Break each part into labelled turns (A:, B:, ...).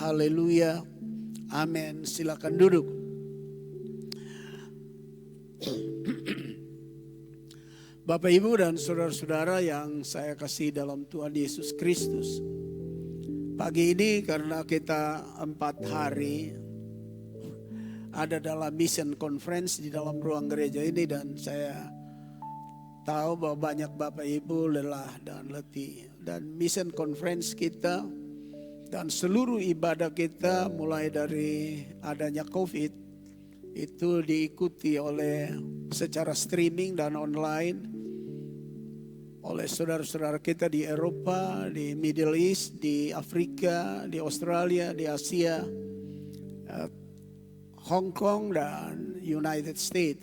A: Haleluya. Amin. Silakan duduk. Bapak, Ibu, dan saudara-saudara yang saya kasih dalam Tuhan Yesus Kristus. Pagi ini karena kita 4 hari ada dalam mission conference di dalam ruang gereja ini, dan saya tahu bahwa banyak Bapak Ibu lelah dan letih. Dan mission conference kita dan seluruh ibadah kita mulai dari adanya COVID itu diikuti oleh secara streaming dan online oleh saudara-saudara kita di Eropa, di Middle East, di Afrika, di Australia, di Asia, Hong Kong dan United States.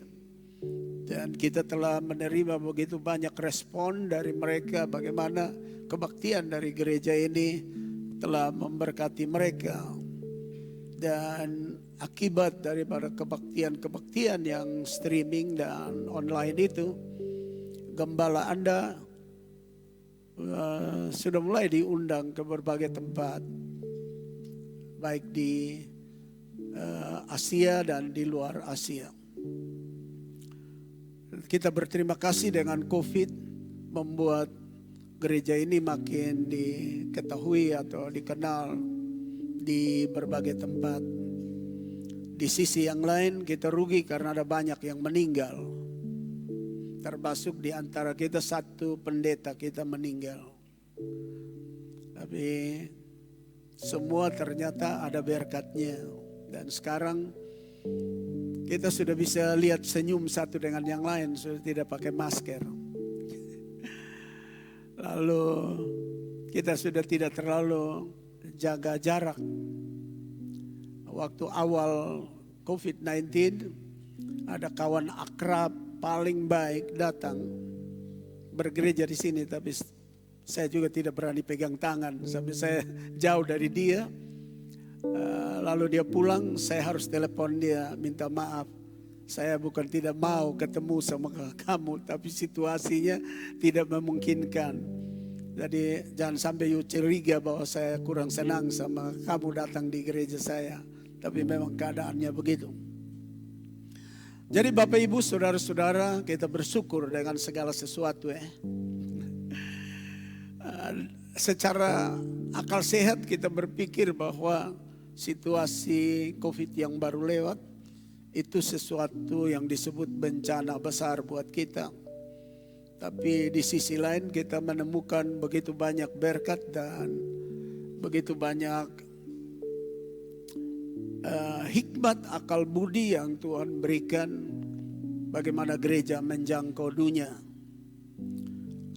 A: Dan kita telah menerima begitu banyak respon dari mereka bagaimana kebaktian dari gereja ini telah memberkati mereka. Dan akibat daripada kebaktian-kebaktian yang streaming dan online itu, gembala Anda sudah mulai diundang ke berbagai tempat, baik di Asia dan di luar Asia. Kita berterima kasih dengan COVID membuat gereja ini makin diketahui atau dikenal di berbagai tempat. Di sisi yang lain kita rugi karena ada banyak yang meninggal. Termasuk di antara kita satu pendeta kita meninggal. Tapi semua ternyata ada berkatnya. Dan sekarang kita sudah bisa lihat senyum satu dengan yang lain, sudah tidak pakai masker. Lalu kita sudah tidak terlalu jaga jarak. Waktu awal COVID-19 ada kawan akrab paling baik datang bergereja di sini, tapi saya juga tidak berani pegang tangan sampai saya jauh dari dia. Lalu dia pulang, saya harus telepon dia minta maaf. Saya bukan tidak mau ketemu sama kamu, tapi situasinya tidak memungkinkan. Jadi jangan sampai you curiga bahwa saya kurang senang sama kamu datang di gereja saya. Tapi memang keadaannya begitu. Jadi Bapak Ibu saudara-saudara, kita bersyukur dengan segala sesuatu secara akal sehat kita berpikir bahwa situasi COVID yang baru lewat itu sesuatu yang disebut bencana besar buat kita. Tapi di sisi lain kita menemukan begitu banyak berkat dan begitu banyak hikmat akal budi yang Tuhan berikan bagaimana gereja menjangkau dunia.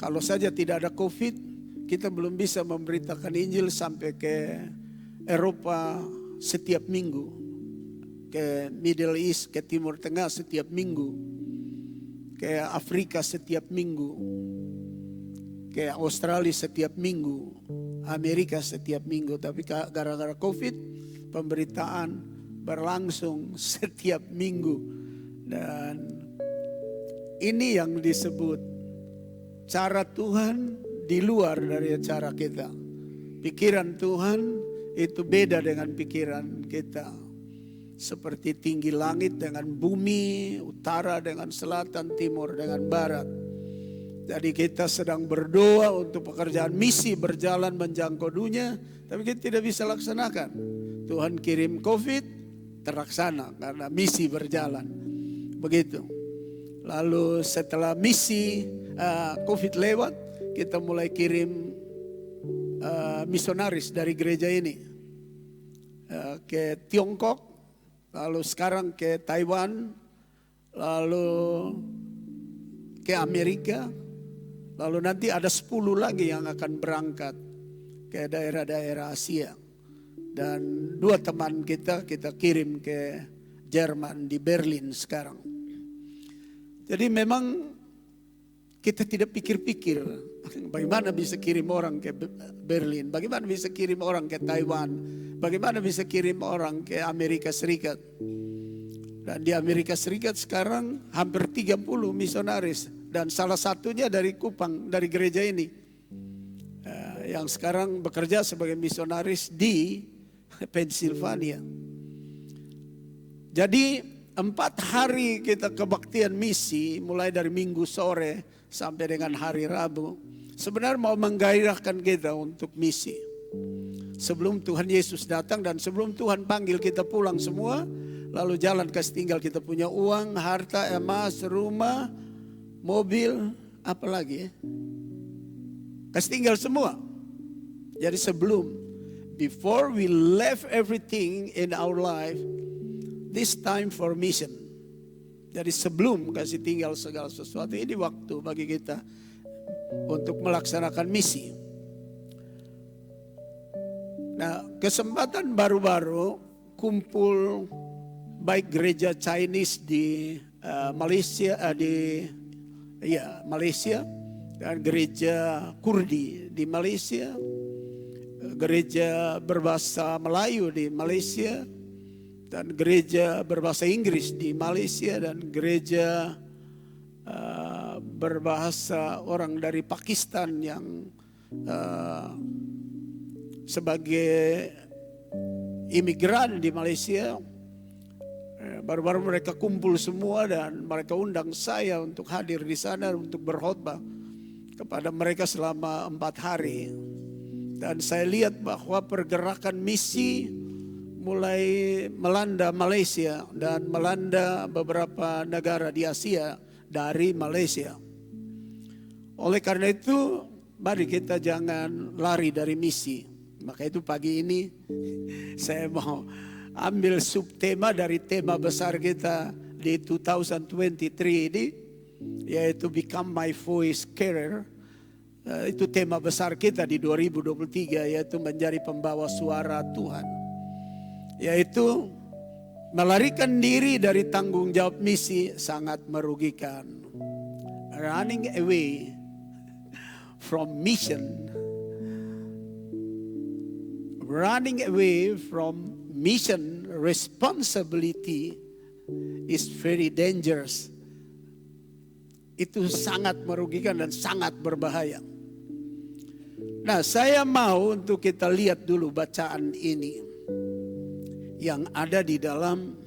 A: Kalau saja tidak ada COVID, kita belum bisa memberitakan Injil sampai ke Eropa setiap minggu, ke Middle East, ke Timur Tengah setiap minggu, ke Afrika setiap minggu, ke Australia setiap minggu, Amerika setiap minggu. Tapi gara-gara COVID, pemberitaan berlangsung setiap minggu. Dan ini yang disebut cara Tuhan di luar dari cara kita. Pikiran Tuhan itu beda dengan pikiran kita. Seperti tinggi langit dengan bumi, utara dengan selatan, timur dengan barat. Jadi kita sedang berdoa untuk pekerjaan misi berjalan menjangkau dunia, tapi kita tidak bisa laksanakan. Tuhan kirim COVID, terlaksana karena misi berjalan. Begitu. Lalu setelah misi COVID lewat, kita mulai kirim misionaris dari gereja ini ke Tiongkok, lalu sekarang ke Taiwan, lalu ke Amerika, lalu nanti ada 10 lagi yang akan berangkat ke daerah-daerah Asia. Dan 2 teman kita kirim ke Jerman di Berlin sekarang. Jadi memang kita tidak pikir-pikir bagaimana bisa kirim orang ke Berlin, bagaimana bisa kirim orang ke Taiwan, bagaimana bisa kirim orang ke Amerika Serikat. Dan di Amerika Serikat sekarang hampir 30 misionaris. Dan salah satunya dari Kupang, dari gereja ini. Yang sekarang bekerja sebagai misionaris di Pennsylvania. Jadi 4 hari kita kebaktian misi, mulai dari Minggu sore sampai dengan hari Rabu. Sebenarnya mau menggairahkan kita untuk misi. Sebelum Tuhan Yesus datang dan sebelum Tuhan panggil kita pulang semua, lalu jalan kasih tinggal kita punya uang, harta, emas, rumah, mobil, apa lagi ya? Kasih tinggal semua. Jadi before we left everything in our life, this time for mission. Jadi sebelum kasih tinggal segala sesuatu, ini waktu bagi kita untuk melaksanakan misi. Nah, kesempatan baru-baru kumpul baik gereja Chinese di Malaysia, Malaysia, dan gereja Kurdi di Malaysia, gereja berbahasa Melayu di Malaysia, dan gereja berbahasa Inggris di Malaysia, dan gereja berbahasa orang dari Pakistan yang sebagai imigran di Malaysia. Baru-baru mereka kumpul semua dan mereka undang saya untuk hadir di sana untuk berkhotbah kepada mereka selama 4 hari. Dan saya lihat bahwa pergerakan misi mulai melanda Malaysia dan melanda beberapa negara di Asia dari Malaysia. Oleh karena itu, mari kita jangan lari dari misi. Maka itu pagi ini saya mau ambil subtema dari tema besar kita di 2023 ini, yaitu Become My Voice Carrier. Itu tema besar kita di 2023, yaitu menjadi pembawa suara Tuhan. Yaitu melarikan diri dari tanggung jawab misi sangat merugikan. Running away from mission. Running away from mission responsibility is very dangerous. Itu sangat merugikan dan sangat berbahaya. Nah, saya mau untuk kita lihat dulu bacaan ini yang ada di dalam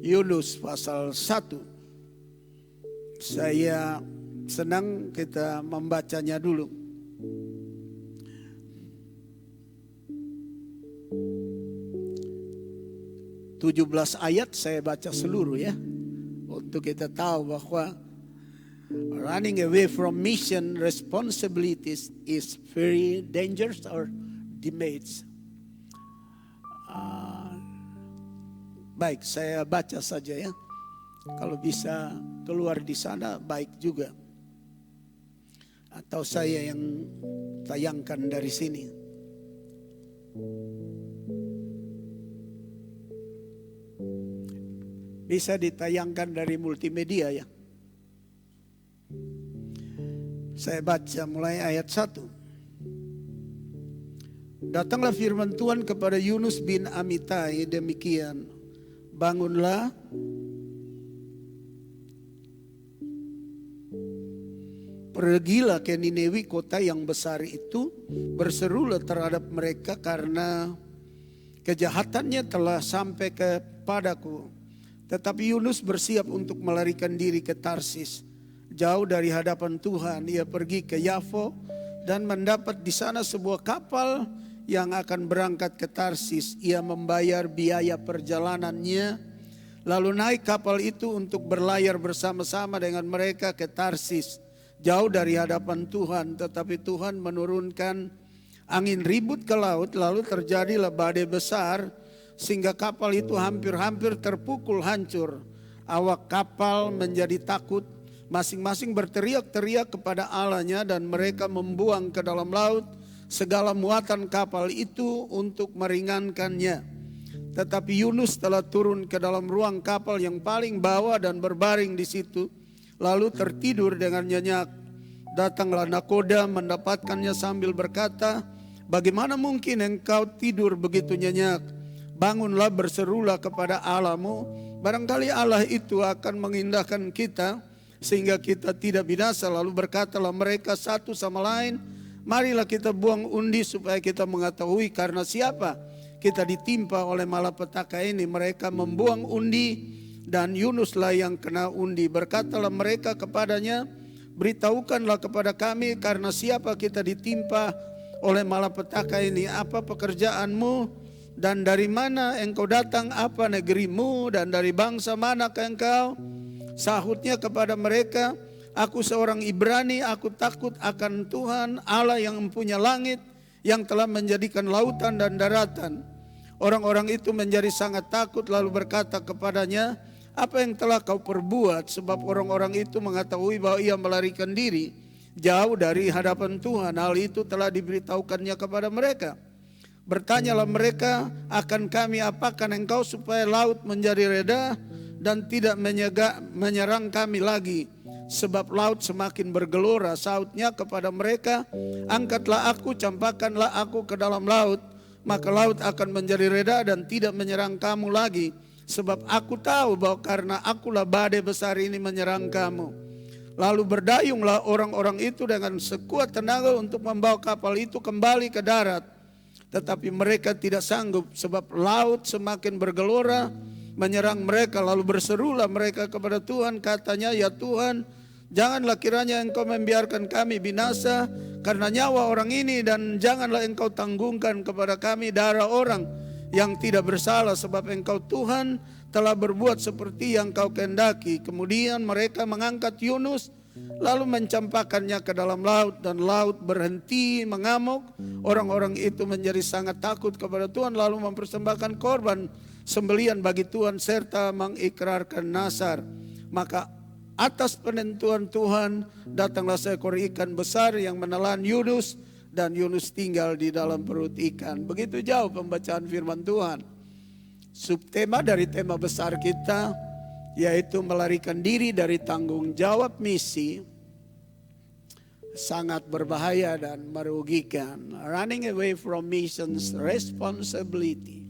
A: Yunus pasal 1. Saya senang kita membacanya dulu. (17) ayat saya baca seluruh ya, untuk kita tahu bahwa running away from mission responsibilities is very dangerous or damage. Baik, saya baca saja ya. Kalau bisa keluar di sana baik juga. Atau saya yang tayangkan dari sini. Bisa ditayangkan dari multimedia ya. Saya baca mulai ayat 1. Datanglah firman Tuhan kepada Yunus bin Amitai demikian. Bangunlah, pergilah ke Ninewi, kota yang besar itu, berserulah terhadap mereka karena kejahatannya telah sampai kepadaku. Tetapi Yunus bersiap untuk melarikan diri ke Tarsis, jauh dari hadapan Tuhan. Ia pergi ke Yafo dan mendapat di sana sebuah kapal yang akan berangkat ke Tarsis. Ia membayar biaya perjalanannya, lalu naik kapal itu untuk berlayar bersama-sama dengan mereka ke Tarsis, jauh dari hadapan Tuhan. Tetapi Tuhan menurunkan angin ribut ke laut, lalu terjadilah badai besar, sehingga kapal itu hampir-hampir terpukul hancur. Awak kapal menjadi takut, masing-masing berteriak-teriak kepada Allahnya, dan mereka membuang ke dalam laut segala muatan kapal itu untuk meringankannya. Tetapi Yunus telah turun ke dalam ruang kapal yang paling bawah dan berbaring di situ, lalu tertidur dengan nyenyak. Datanglah nakoda mendapatkannya sambil berkata, "Bagaimana mungkin engkau tidur begitu nyenyak? Bangunlah, berserulah kepada Allahmu. Barangkali Allah itu akan mengindahkan kita sehingga kita tidak binasa." Lalu berkatalah mereka satu sama lain, Marilah kita buang undi supaya kita mengetahui karena siapa kita ditimpa oleh malapetaka ini. Mereka membuang undi dan Yunuslah yang kena undi. Berkatalah mereka kepadanya, beritahukanlah kepada kami karena siapa kita ditimpa oleh malapetaka ini. Apa pekerjaanmu dan dari mana engkau datang? Apa negerimu dan dari bangsa manakah engkau? Sahutnya kepada mereka, aku seorang Ibrani, aku takut akan Tuhan Allah yang mempunyai langit, yang telah menjadikan lautan dan daratan. Orang-orang itu menjadi sangat takut lalu berkata kepadanya, apa yang telah kau perbuat? Sebab orang-orang itu mengetahui bahwa ia melarikan diri jauh dari hadapan Tuhan. Hal itu telah diberitahukannya kepada mereka. Bertanyalah mereka, akan kami apakan engkau supaya laut menjadi reda dan tidak menyerang kami lagi, sebab laut semakin bergelora. Sautnya kepada mereka, angkatlah aku, campakkanlah aku ke dalam laut, maka laut akan menjadi reda dan tidak menyerang kamu lagi, sebab aku tahu bahwa karena akulah badai besar ini menyerang kamu. Lalu berdayunglah orang-orang itu dengan sekuat tenaga untuk membawa kapal itu kembali ke darat. Tetapi mereka tidak sanggup, sebab laut semakin bergelora menyerang mereka. Lalu berserulah mereka kepada Tuhan, katanya, ya Tuhan, janganlah kiranya engkau membiarkan kami binasa karena nyawa orang ini, dan janganlah engkau tanggungkan kepada kami darah orang yang tidak bersalah, sebab engkau Tuhan telah berbuat seperti yang kau kehendaki. Kemudian mereka mengangkat Yunus lalu mencampakkannya ke dalam laut, dan laut berhenti mengamuk. Orang-orang itu menjadi sangat takut kepada Tuhan lalu mempersembahkan korban sembelian bagi Tuhan serta mengikrarkan nazar. Maka atas penentuan Tuhan datanglah seekor ikan besar yang menelan Yunus, dan Yunus tinggal di dalam perut ikan. Begitu jauh pembacaan firman Tuhan. Subtema dari tema besar kita yaitu melarikan diri dari tanggung jawab misi sangat berbahaya dan merugikan. Running away from mission's responsibility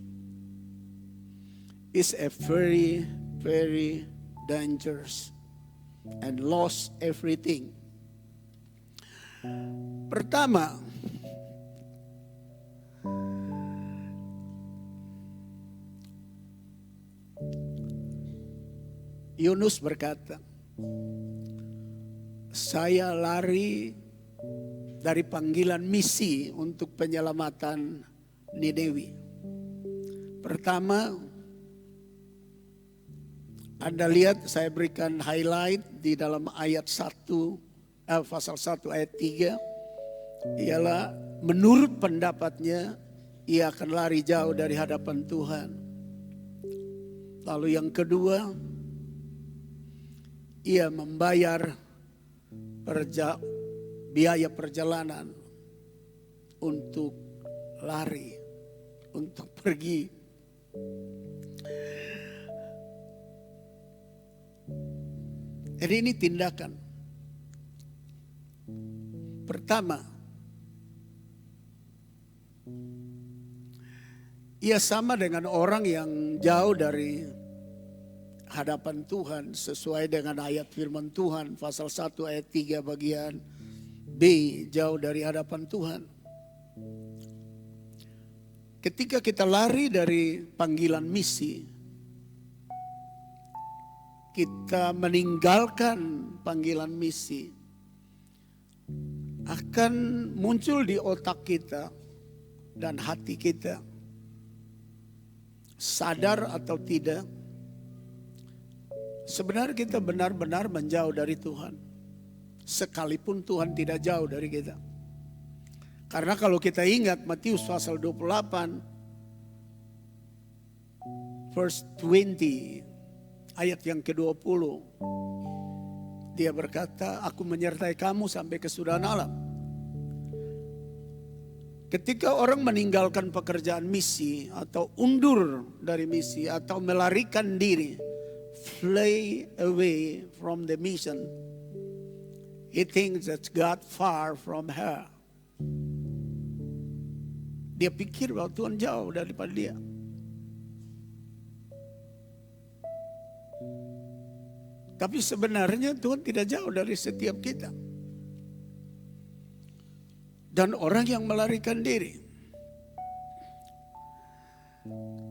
A: is a very, very dangerous and lost everything. Pertama, Yunus berkata, saya lari dari panggilan misi untuk penyelamatan Niniwi. Pertama, Anda lihat saya berikan highlight di dalam ayat 1, pasal 1 ayat 3. Ialah menurut pendapatnya ia akan lari jauh dari hadapan Tuhan. Lalu yang kedua, ia membayar biaya perjalanan untuk lari, untuk pergi. Jadi ini tindakan. Pertama, ia sama dengan orang yang jauh dari hadapan Tuhan sesuai dengan ayat firman Tuhan pasal 1 ayat 3 bagian B, jauh dari hadapan Tuhan. Ketika kita lari dari panggilan misi, kita meninggalkan panggilan misi, akan muncul di otak kita dan hati kita, sadar atau tidak, sebenarnya kita benar-benar menjauh dari Tuhan. Sekalipun Tuhan tidak jauh dari kita. Karena kalau kita ingat Matius pasal 28 verse 20 ayat yang ke-20. Dia berkata, aku menyertai kamu sampai kesudahan alam. Ketika orang meninggalkan pekerjaan misi atau undur dari misi atau melarikan diri, fly away from the mission, he thinks that God far from her. Dia pikir bahwa Tuhan jauh daripada dia. Tapi sebenarnya Tuhan tidak jauh dari setiap kita. dan orang yang melarikan diri.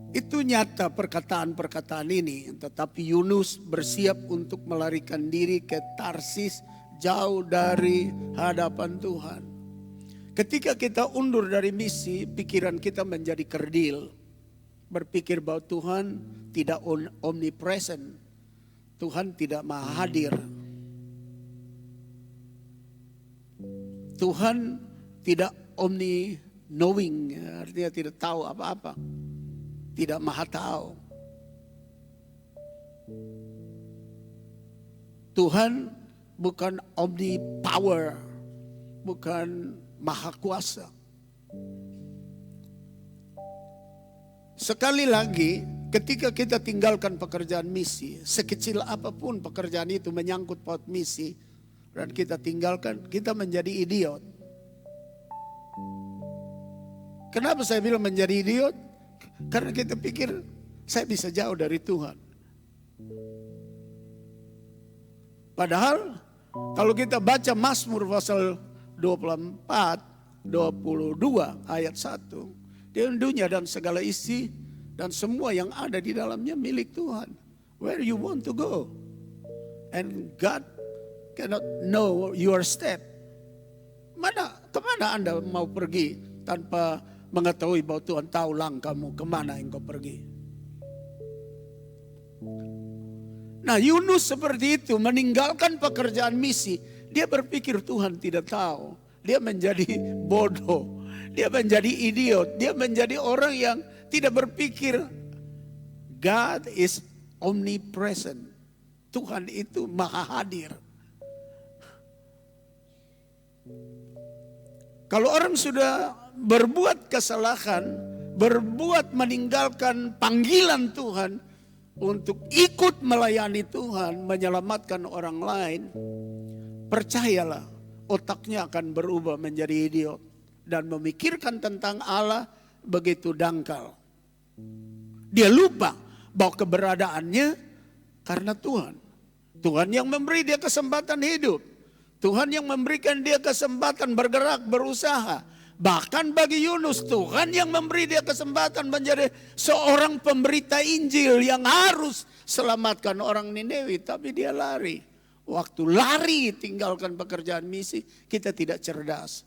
A: Itu nyata perkataan-perkataan ini, tetapi Yunus bersiap untuk melarikan diri ke Tarsis, jauh dari hadapan Tuhan. Ketika kita undur dari misi, pikiran kita menjadi kerdil. Berpikir bahwa Tuhan tidak omnipresent, Tuhan tidak maha hadir. Tuhan tidak omni knowing, artinya tidak tahu apa-apa. Tidak maha tahu. Tuhan bukan omni power, bukan maha kuasa. Sekali lagi, ketika kita tinggalkan pekerjaan misi, sekecil apapun pekerjaan itu menyangkut paut misi, dan kita tinggalkan, kita menjadi idiot. Kenapa saya bilang menjadi idiot? Karena kita pikir saya bisa jauh dari Tuhan. Padahal kalau kita baca Mazmur pasal 24, 22 ayat 1. Dunia dan segala isi dan semua yang ada di dalamnya milik Tuhan. Where you want to go? And God cannot know your step. Kemana Anda mau pergi tanpa mengetahui bahwa Tuhan tahu langkahmu kemana engkau pergi. Nah, Yunus seperti itu meninggalkan pekerjaan misi. Dia berpikir Tuhan tidak tahu. Dia menjadi bodoh. Dia menjadi idiot. Dia menjadi orang yang tidak berpikir God is omnipresent. Tuhan itu maha hadir. Kalau orang sudah berbuat kesalahan, berbuat meninggalkan panggilan Tuhan untuk ikut melayani Tuhan, menyelamatkan orang lain, percayalah otaknya akan berubah menjadi idiot dan memikirkan tentang Allah begitu dangkal. Dia lupa bahwa keberadaannya karena Tuhan. Tuhan yang memberi dia kesempatan hidup. Tuhan yang memberikan dia kesempatan bergerak, berusaha. Bahkan bagi Yunus, Tuhan yang memberi dia kesempatan menjadi seorang pemberita Injil yang harus selamatkan orang Nineveh. Tapi dia lari. Waktu lari tinggalkan pekerjaan misi, kita tidak cerdas.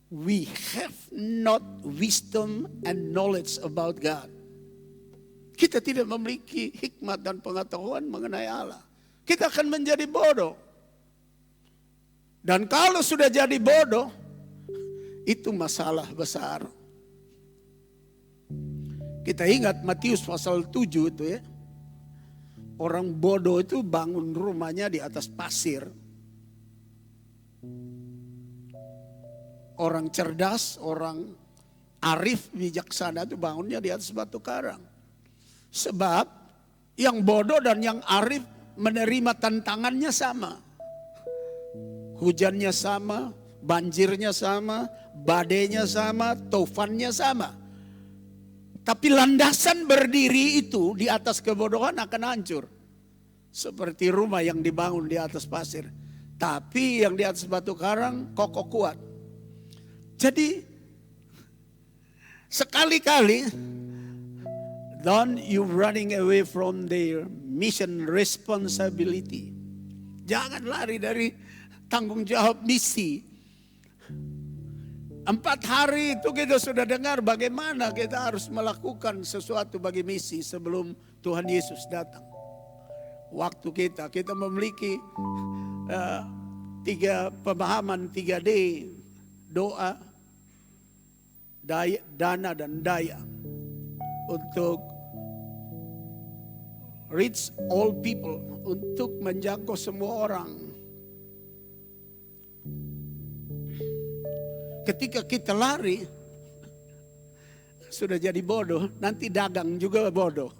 A: We have not wisdom and knowledge about God. Kita tidak memiliki hikmat dan pengetahuan mengenai Allah. Kita akan menjadi bodoh. Dan kalau sudah jadi bodoh, itu masalah besar. Kita ingat Matius pasal 7 itu ya. Orang bodoh itu bangun rumahnya di atas pasir. Orang cerdas, orang arif, bijaksana itu bangunnya di atas batu karang. Sebab yang bodoh dan yang arif menerima tantangannya sama. Hujannya sama, banjirnya sama, badainya sama, taufannya sama. Tapi landasan berdiri itu di atas kebodohan akan hancur. Seperti rumah yang dibangun di atas pasir. Tapi yang di atas batu karang kokoh kuat. Jadi sekali-kali don't you running away from their mission responsibility. Jangan lari dari tanggung jawab misi. 4 hari itu kita sudah dengar bagaimana kita harus melakukan sesuatu bagi misi sebelum Tuhan Yesus datang. Waktu kita memiliki 3 pemahaman 3D, doa, dana dan daya untuk reach all people, untuk menjangkau semua orang. Ketika kita lari, sudah jadi bodoh, nanti dagang juga bodoh.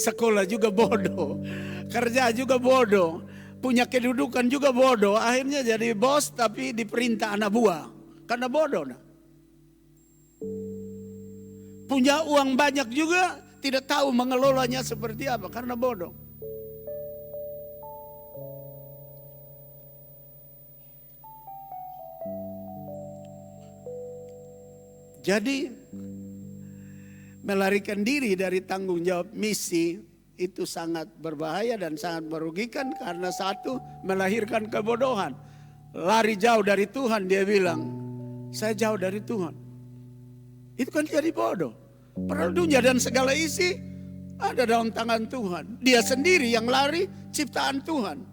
A: Sekolah juga bodoh, kerja juga bodoh, punya kedudukan juga bodoh. Akhirnya jadi bos tapi diperintah anak buah, karena bodoh. Punya uang banyak juga, tidak tahu mengelolanya seperti apa, karena bodoh. Jadi melarikan diri dari tanggung jawab misi itu sangat berbahaya dan sangat merugikan, karena satu, melahirkan kebodohan. Lari jauh dari Tuhan, dia bilang, saya jauh dari Tuhan. Itu kan jadi bodoh. Padahal dunia dan segala isi ada dalam tangan Tuhan. Dia sendiri yang lari, ciptaan Tuhan.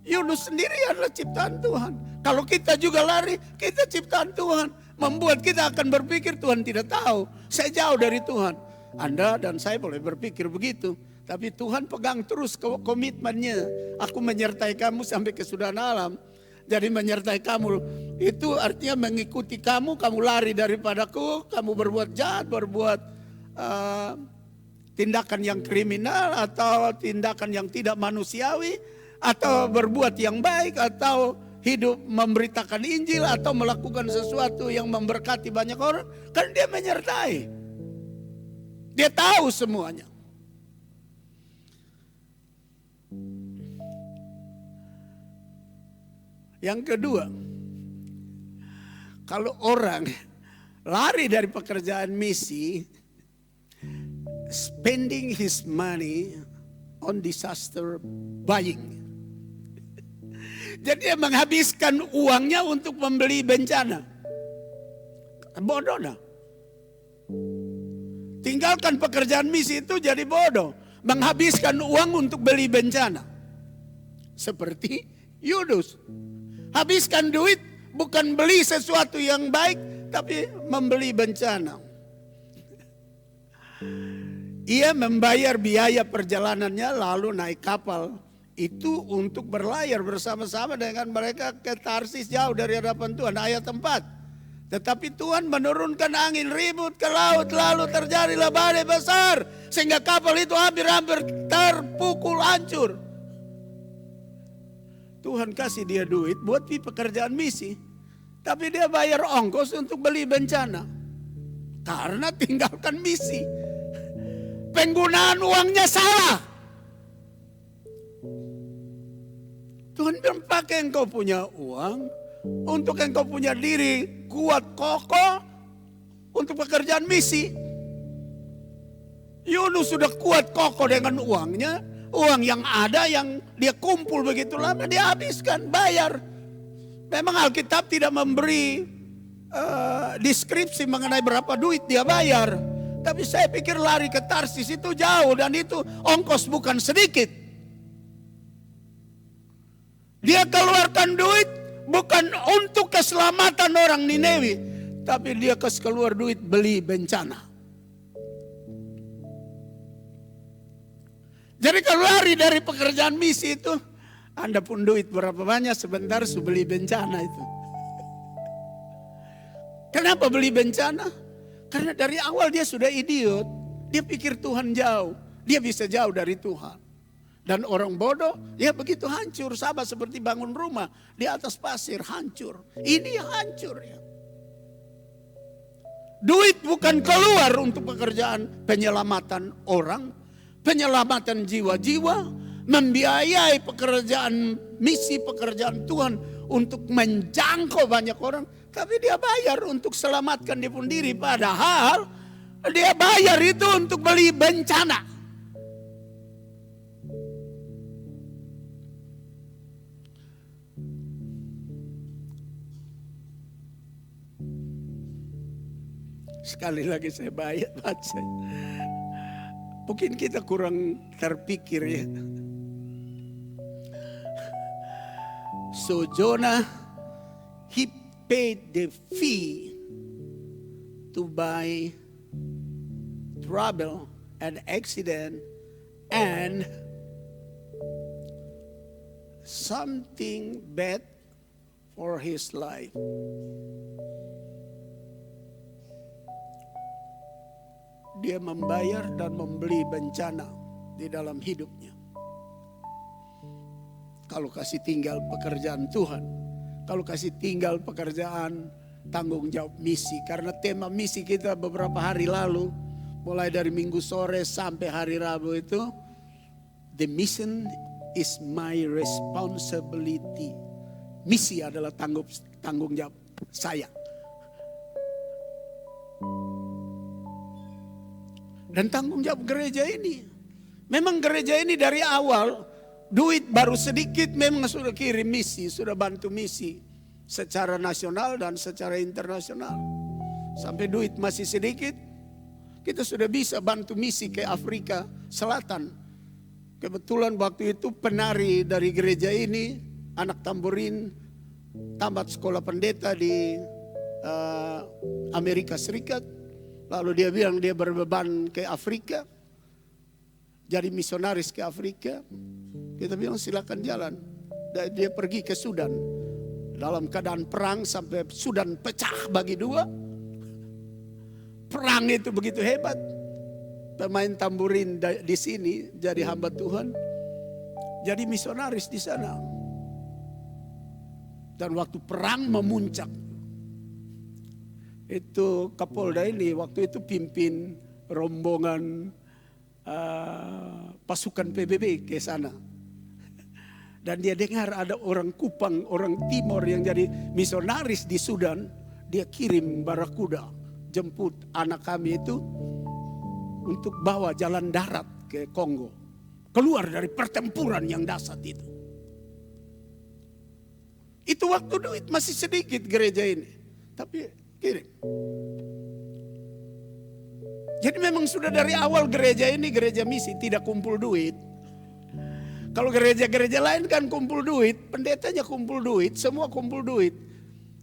A: Yunus sendiri adalah ciptaan Tuhan. Kalau kita juga lari, kita ciptaan Tuhan. Membuat kita akan berpikir Tuhan tidak tahu. Saya jauh dari Tuhan. Anda dan saya boleh berpikir begitu. Tapi Tuhan pegang terus komitmennya. Aku menyertai kamu sampai kesudahan alam. Jadi menyertai kamu itu artinya mengikuti kamu. Kamu lari daripadaku. Kamu berbuat jahat, berbuat tindakan yang kriminal atau tindakan yang tidak manusiawi, atau berbuat yang baik, atau hidup memberitakan Injil, atau melakukan sesuatu yang memberkati banyak orang. Kan dia menyertai. Dia tahu semuanya. Yang kedua, kalau orang lari dari pekerjaan misi, spending his money on disaster buying. Jadi dia menghabiskan uangnya untuk membeli bencana. Bodoh dah. Tinggalkan pekerjaan misi itu jadi bodoh. Menghabiskan uang untuk beli bencana. Seperti Yunus. Habiskan duit bukan beli sesuatu yang baik, tapi membeli bencana. Ia membayar biaya perjalanannya lalu naik kapal. Itu untuk berlayar bersama-sama dengan mereka ke Tarsis jauh dari hadapan Tuhan. Ayat 4. Tetapi Tuhan menurunkan angin ribut ke laut, lalu terjadilah badai besar. Sehingga kapal itu hampir-hampir terpukul hancur. Tuhan kasih dia duit buat pekerjaan misi. Tapi dia bayar ongkos untuk beli bencana. Karena tinggalkan misi. Penggunaan uangnya salah. Tuhan bilang pakai engkau punya uang. Untuk engkau punya diri kuat kokoh. Untuk pekerjaan misi. Yunus sudah kuat kokoh dengan uangnya. Uang yang ada yang dia kumpul begitu lama dia habiskan, bayar. Memang Alkitab tidak memberi deskripsi mengenai berapa duit dia bayar. Tapi saya pikir lari ke Tarsis itu jauh dan itu ongkos bukan sedikit. Dia keluarkan duit bukan untuk keselamatan orang Nineve, tapi dia keluar duit beli bencana. Jadi kalau lari dari pekerjaan misi itu, Anda pun duit berapa banyak sebentar beli bencana itu. Kenapa beli bencana? Karena dari awal dia sudah idiot. Dia pikir Tuhan jauh. Dia bisa jauh dari Tuhan. Dan orang bodoh, ya begitu hancur. Sama seperti bangun rumah di atas pasir, hancur. Ini hancur ya. Duit bukan keluar untuk pekerjaan penyelamatan orang. Penyelamatan jiwa-jiwa, membiayai pekerjaan misi, pekerjaan Tuhan untuk menjangkau banyak orang. Tapi dia bayar untuk selamatkan dia pun diri. Padahal dia bayar itu untuk beli bencana. Sekali lagi saya baca. Mungkin kita kurang terpikir ya. So Jonah, he paid the fee to buy trouble and accident and something bad for his life. Dia membayar dan membeli bencana di dalam hidupnya. Kalau kasih tinggal pekerjaan Tuhan, kalau kasih tinggal pekerjaan tanggung jawab misi. Karena tema misi kita beberapa hari lalu, mulai dari minggu sore sampai hari Rabu itu, the mission is my responsibility. Misi adalah tanggung jawab saya. Dan tanggung jawab gereja ini. Memang gereja ini dari awal duit baru sedikit, memang sudah kirim misi, sudah bantu misi secara nasional dan secara internasional. Sampai duit masih sedikit, kita sudah bisa bantu misi ke Afrika Selatan. Kebetulan waktu itu penari dari gereja ini, anak tamborin, tamat sekolah pendeta di Amerika Serikat. Lalu dia bilang dia berbeban ke Afrika, jadi misionaris ke Afrika. Kita bilang silakan jalan. Dan dia pergi ke Sudan dalam keadaan perang sampai Sudan pecah bagi dua. Perang itu begitu hebat. Pemain tamborin di sini jadi hamba Tuhan, jadi misionaris di sana. Dan waktu perang memuncak, itu Kapolda ini waktu itu pimpin rombongan pasukan PBB ke sana. Dan dia dengar ada orang Kupang, orang Timor yang jadi misionaris di Sudan. Dia kirim barakuda jemput anak kami itu untuk bawa jalan darat ke Kongo. Keluar dari pertempuran yang dahsyat itu. Itu waktu duit masih sedikit gereja ini. Tapi kirim. Jadi memang sudah dari awal gereja ini gereja misi, tidak kumpul duit. Kalau gereja-gereja lain kan kumpul duit, pendetanya kumpul duit, semua kumpul duit.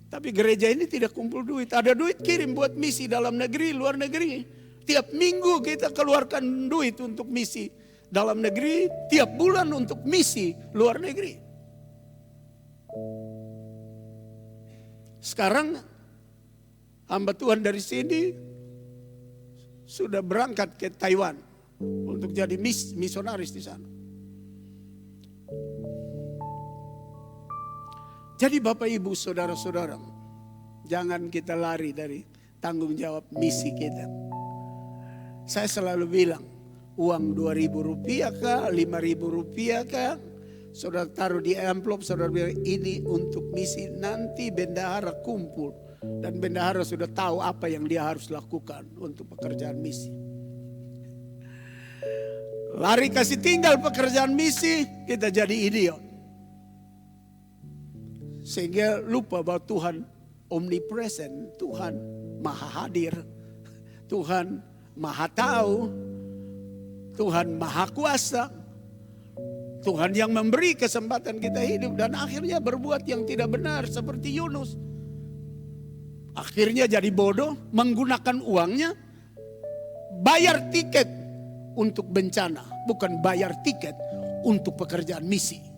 A: Tapi gereja ini tidak kumpul duit. Ada duit kirim buat misi dalam negeri, luar negeri. Tiap minggu kita keluarkan duit untuk misi dalam negeri, tiap bulan untuk misi luar negeri. Sekarang hamba Tuhan dari sini sudah berangkat ke Taiwan untuk jadi misionaris di sana. Jadi Bapak Ibu saudara-saudara, jangan kita lari dari tanggung jawab misi kita. Saya selalu bilang, uang Rp2.000 kah, Rp5.000 kah, saudara taruh di amplop, saudara bilang ini untuk misi, nanti bendahara kumpul. Dan bendahara sudah tahu apa yang dia harus lakukan untuk pekerjaan misi. Lari kasih tinggal pekerjaan misi, kita jadi idiot. Sehingga lupa bahwa Tuhan omnipresent, Tuhan maha hadir, Tuhan maha tahu, Tuhan maha kuasa, Tuhan yang memberi kesempatan kita hidup dan akhirnya berbuat yang tidak benar seperti Yunus. Akhirnya jadi bodoh, menggunakan uangnya bayar tiket untuk bencana, bukan bayar tiket untuk pekerjaan misi.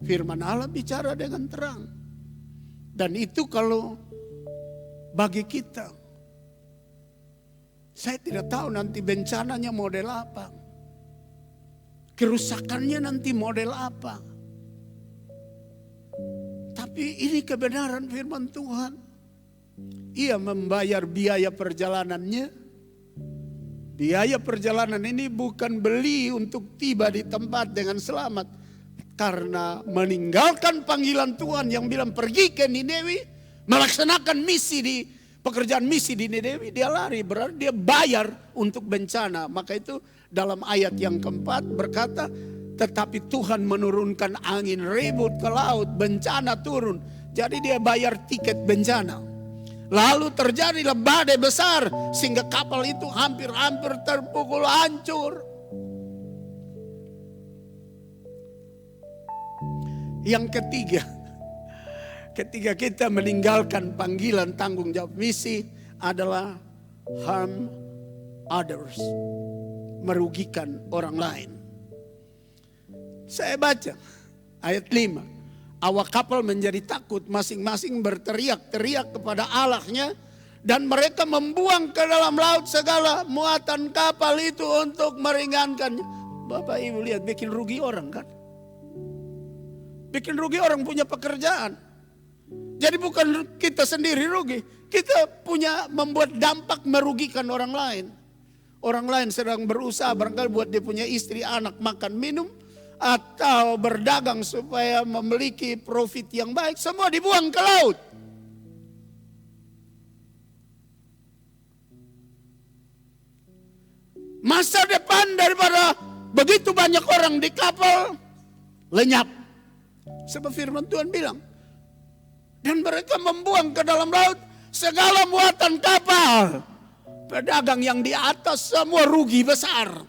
A: Firman Allah bicara dengan terang. Dan itu kalau bagi kita, saya tidak tahu nanti bencananya model apa. Kerusakannya nanti model apa. Tapi ini kebenaran firman Tuhan. Ia membayar biaya perjalanannya. Biaya perjalanan ini bukan beli untuk tiba di tempat dengan selamat. Karena meninggalkan panggilan Tuhan yang bilang pergi ke Ninewi, melaksanakan misi di pekerjaan misi di Ninewi, dia lari, berarti dia bayar untuk bencana. Maka itu dalam ayat yang keempat berkata, tetapi Tuhan menurunkan angin ribut ke laut, bencana turun. Jadi dia bayar tiket bencana. Lalu terjadilah badai besar sehingga kapal itu hampir-hampir terpukul hancur. Yang ketiga, ketika kita meninggalkan panggilan tanggung jawab misi adalah harm others, merugikan orang lain. Saya baca ayat 5, awak kapal menjadi takut, masing-masing berteriak-teriak kepada Allahnya, dan mereka membuang ke dalam laut segala muatan kapal itu untuk meringankannya. Bapak Ibu lihat, bikin rugi orang kan? Bikin rugi orang punya pekerjaan. Jadi bukan kita sendiri rugi. Kita punya membuat dampak merugikan orang lain. Orang lain sedang berusaha barangkali buat dia punya istri, anak, makan, minum. Atau berdagang supaya memiliki profit yang baik. Semua dibuang ke laut. Masa depan daripada begitu banyak orang di kapal lenyap. Sebab firman Tuhan bilang, dan mereka membuang ke dalam laut segala muatan kapal. Pedagang yang di atas semua rugi besar.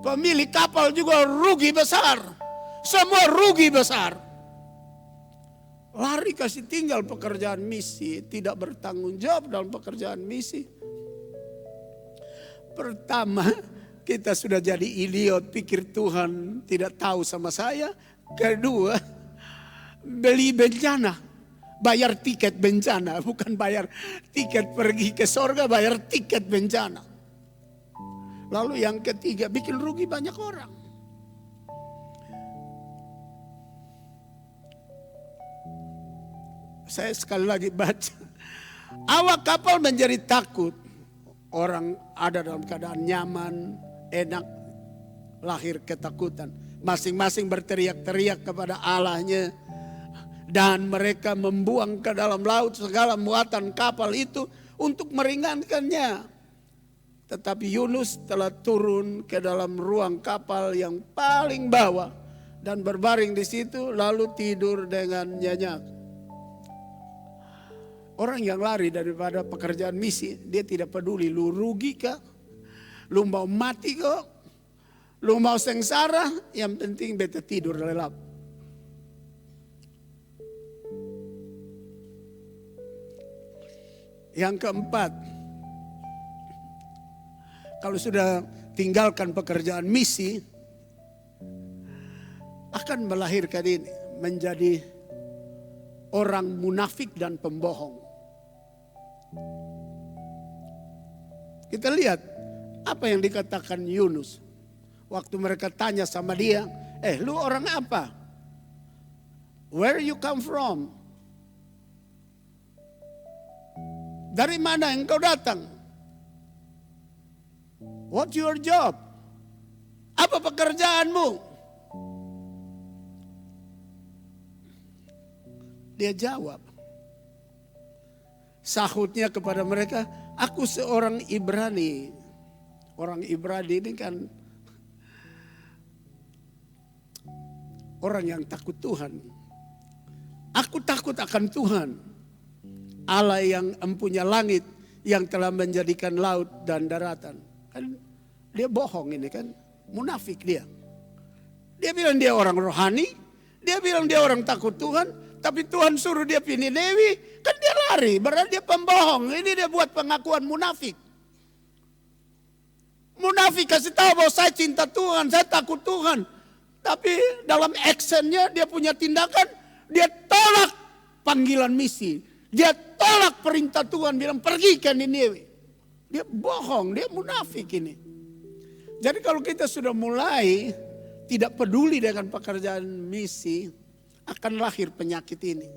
A: Pemilik kapal juga rugi besar. Semua rugi besar. Lari kasih tinggal pekerjaan misi. Tidak bertanggung jawab dalam pekerjaan misi. Pertama, kita sudah jadi idiot. Pikir Tuhan tidak tahu sama saya. Kedua, beli bencana. Bayar tiket bencana, bukan bayar tiket pergi ke sorga, bayar tiket bencana. Lalu yang ketiga, bikin rugi banyak orang. Saya sekali lagi baca, awak kapal menjadi takut. Orang ada dalam keadaan nyaman, enak, lahir ketakutan. Masing-masing berteriak-teriak kepada Allahnya. Dan mereka membuang ke dalam laut segala muatan kapal itu untuk meringankannya. Tetapi Yunus telah turun ke dalam ruang kapal yang paling bawah dan berbaring di situ lalu tidur dengan nyenyak. Orang yang lari daripada pekerjaan misi, dia tidak peduli lu rugi kah, lu mau mati kok, lu mau sengsara, yang penting beta tidur lelap. Yang keempat, kalau sudah tinggalkan pekerjaan misi, akan melahirkan ini menjadi orang munafik dan pembohong. Kita lihat apa yang dikatakan Yunus. Waktu mereka tanya sama dia, lu orang apa? Where you come from? Dari mana engkau datang? What's your job? Apa pekerjaanmu? Dia jawab. Sahutnya kepada mereka, aku seorang Ibrani. Orang Ibrani ini kan orang yang takut Tuhan. Aku takut akan Tuhan. Allah yang empunya langit, yang telah menjadikan laut dan daratan. Kan dia bohong ini kan, munafik dia. Dia bilang dia orang rohani, dia bilang dia orang takut Tuhan, tapi Tuhan suruh dia pilih Lewi, kan dia lari, berarti dia pembohong. Ini dia buat pengakuan munafik. Munafik kasih tahu bahwa saya cinta Tuhan, saya takut Tuhan. Tapi dalam actionnya dia punya tindakan, dia tolak panggilan misi. Dia tolak perintah Tuhan, bilang pergi ke Niniwe. Dia bohong, dia munafik ini. Jadi kalau kita sudah mulai tidak peduli dengan pekerjaan misi, akan lahir penyakit ini.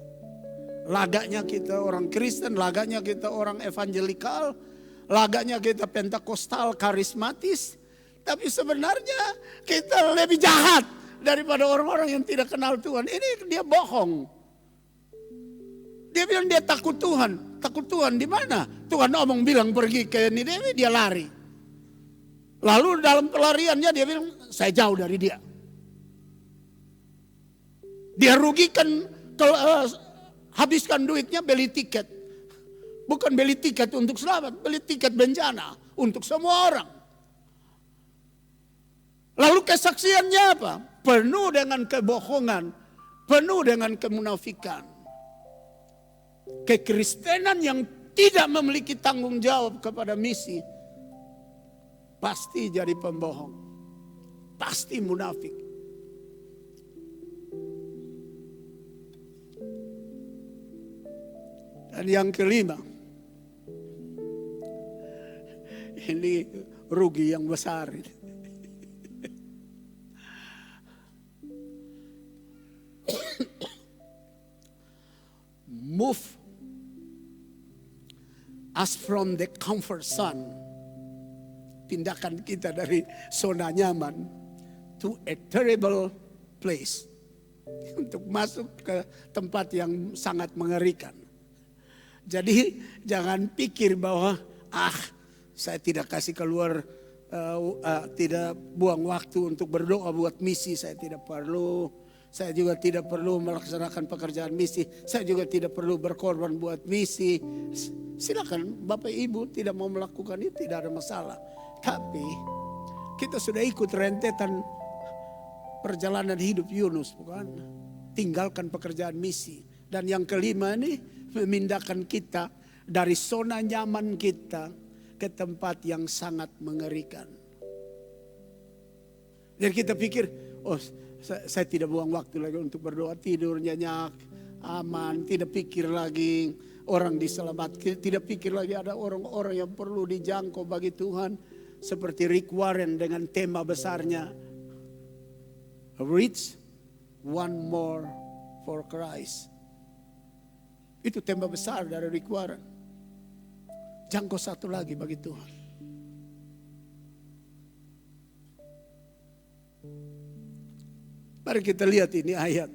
A: Lagaknya kita orang Kristen, lagaknya kita orang evangelikal, lagaknya kita pentakostal, karismatis. Tapi sebenarnya kita lebih jahat daripada orang-orang yang tidak kenal Tuhan. Ini dia bohong. Dia bilang dia takut Tuhan. Takut Tuhan di mana? Tuhan omong bilang pergi ke Niniwe, dia lari. Lalu dalam pelariannya dia bilang saya jauh dari dia. Dia rugikan, habiskan duitnya beli tiket. Bukan beli tiket untuk selamat, beli tiket bencana untuk semua orang. Lalu kesaksiannya apa? Penuh dengan kebohongan, penuh dengan kemunafikan. Kekristenan yang tidak memiliki tanggung jawab kepada misi pasti jadi pembohong, pasti munafik. Dan yang kelima, ini rugi yang besar. Move us from the comfort zone. Tindakan kita dari zona nyaman to a terrible place. Untuk masuk ke tempat yang sangat mengerikan. Jadi jangan pikir bahwa saya tidak kasih keluar tidak buang waktu untuk berdoa buat misi. Saya tidak perlu. Saya juga tidak perlu melaksanakan pekerjaan misi. Saya juga tidak perlu berkorban buat misi. Silakan Bapak Ibu tidak mau melakukan itu, tidak ada masalah. Tapi kita sudah ikut rentetan perjalanan hidup Yunus, bukan? Tinggalkan pekerjaan misi. Dan yang kelima ini memindahkan kita dari zona nyaman kita ke tempat yang sangat mengerikan. Dan kita pikir, oh saya tidak buang waktu lagi untuk berdoa, tidur nyenyak, aman, tidak pikir lagi orang diselamatkan, tidak pikir lagi ada orang-orang yang perlu dijangkau bagi Tuhan. Seperti Rick Warren dengan tema besarnya, Reach One More for Christ. Itu tema besar dari Rick Warren. Jangkau satu lagi bagi Tuhan. Mari kita lihat ini ayat.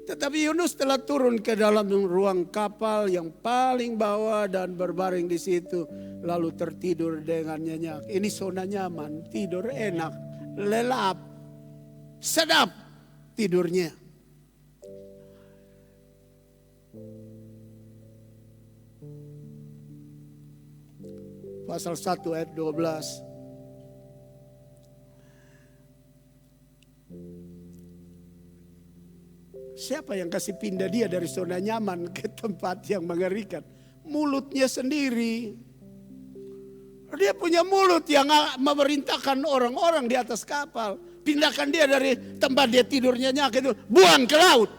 A: Tetapi Yunus telah turun ke dalam ruang kapal yang paling bawah dan berbaring di situ. Lalu tertidur dengan nyenyak. Ini zona nyaman, tidur enak, lelap, sedap tidurnya. Pasal 1 ayat 12. Siapa yang kasih pindah dia dari zona nyaman ke tempat yang mengerikan? Mulutnya sendiri. Dia punya mulut yang memerintahkan orang-orang di atas kapal. Pindahkan dia dari tempat dia tidurnya nyenyak itu. Buang ke laut.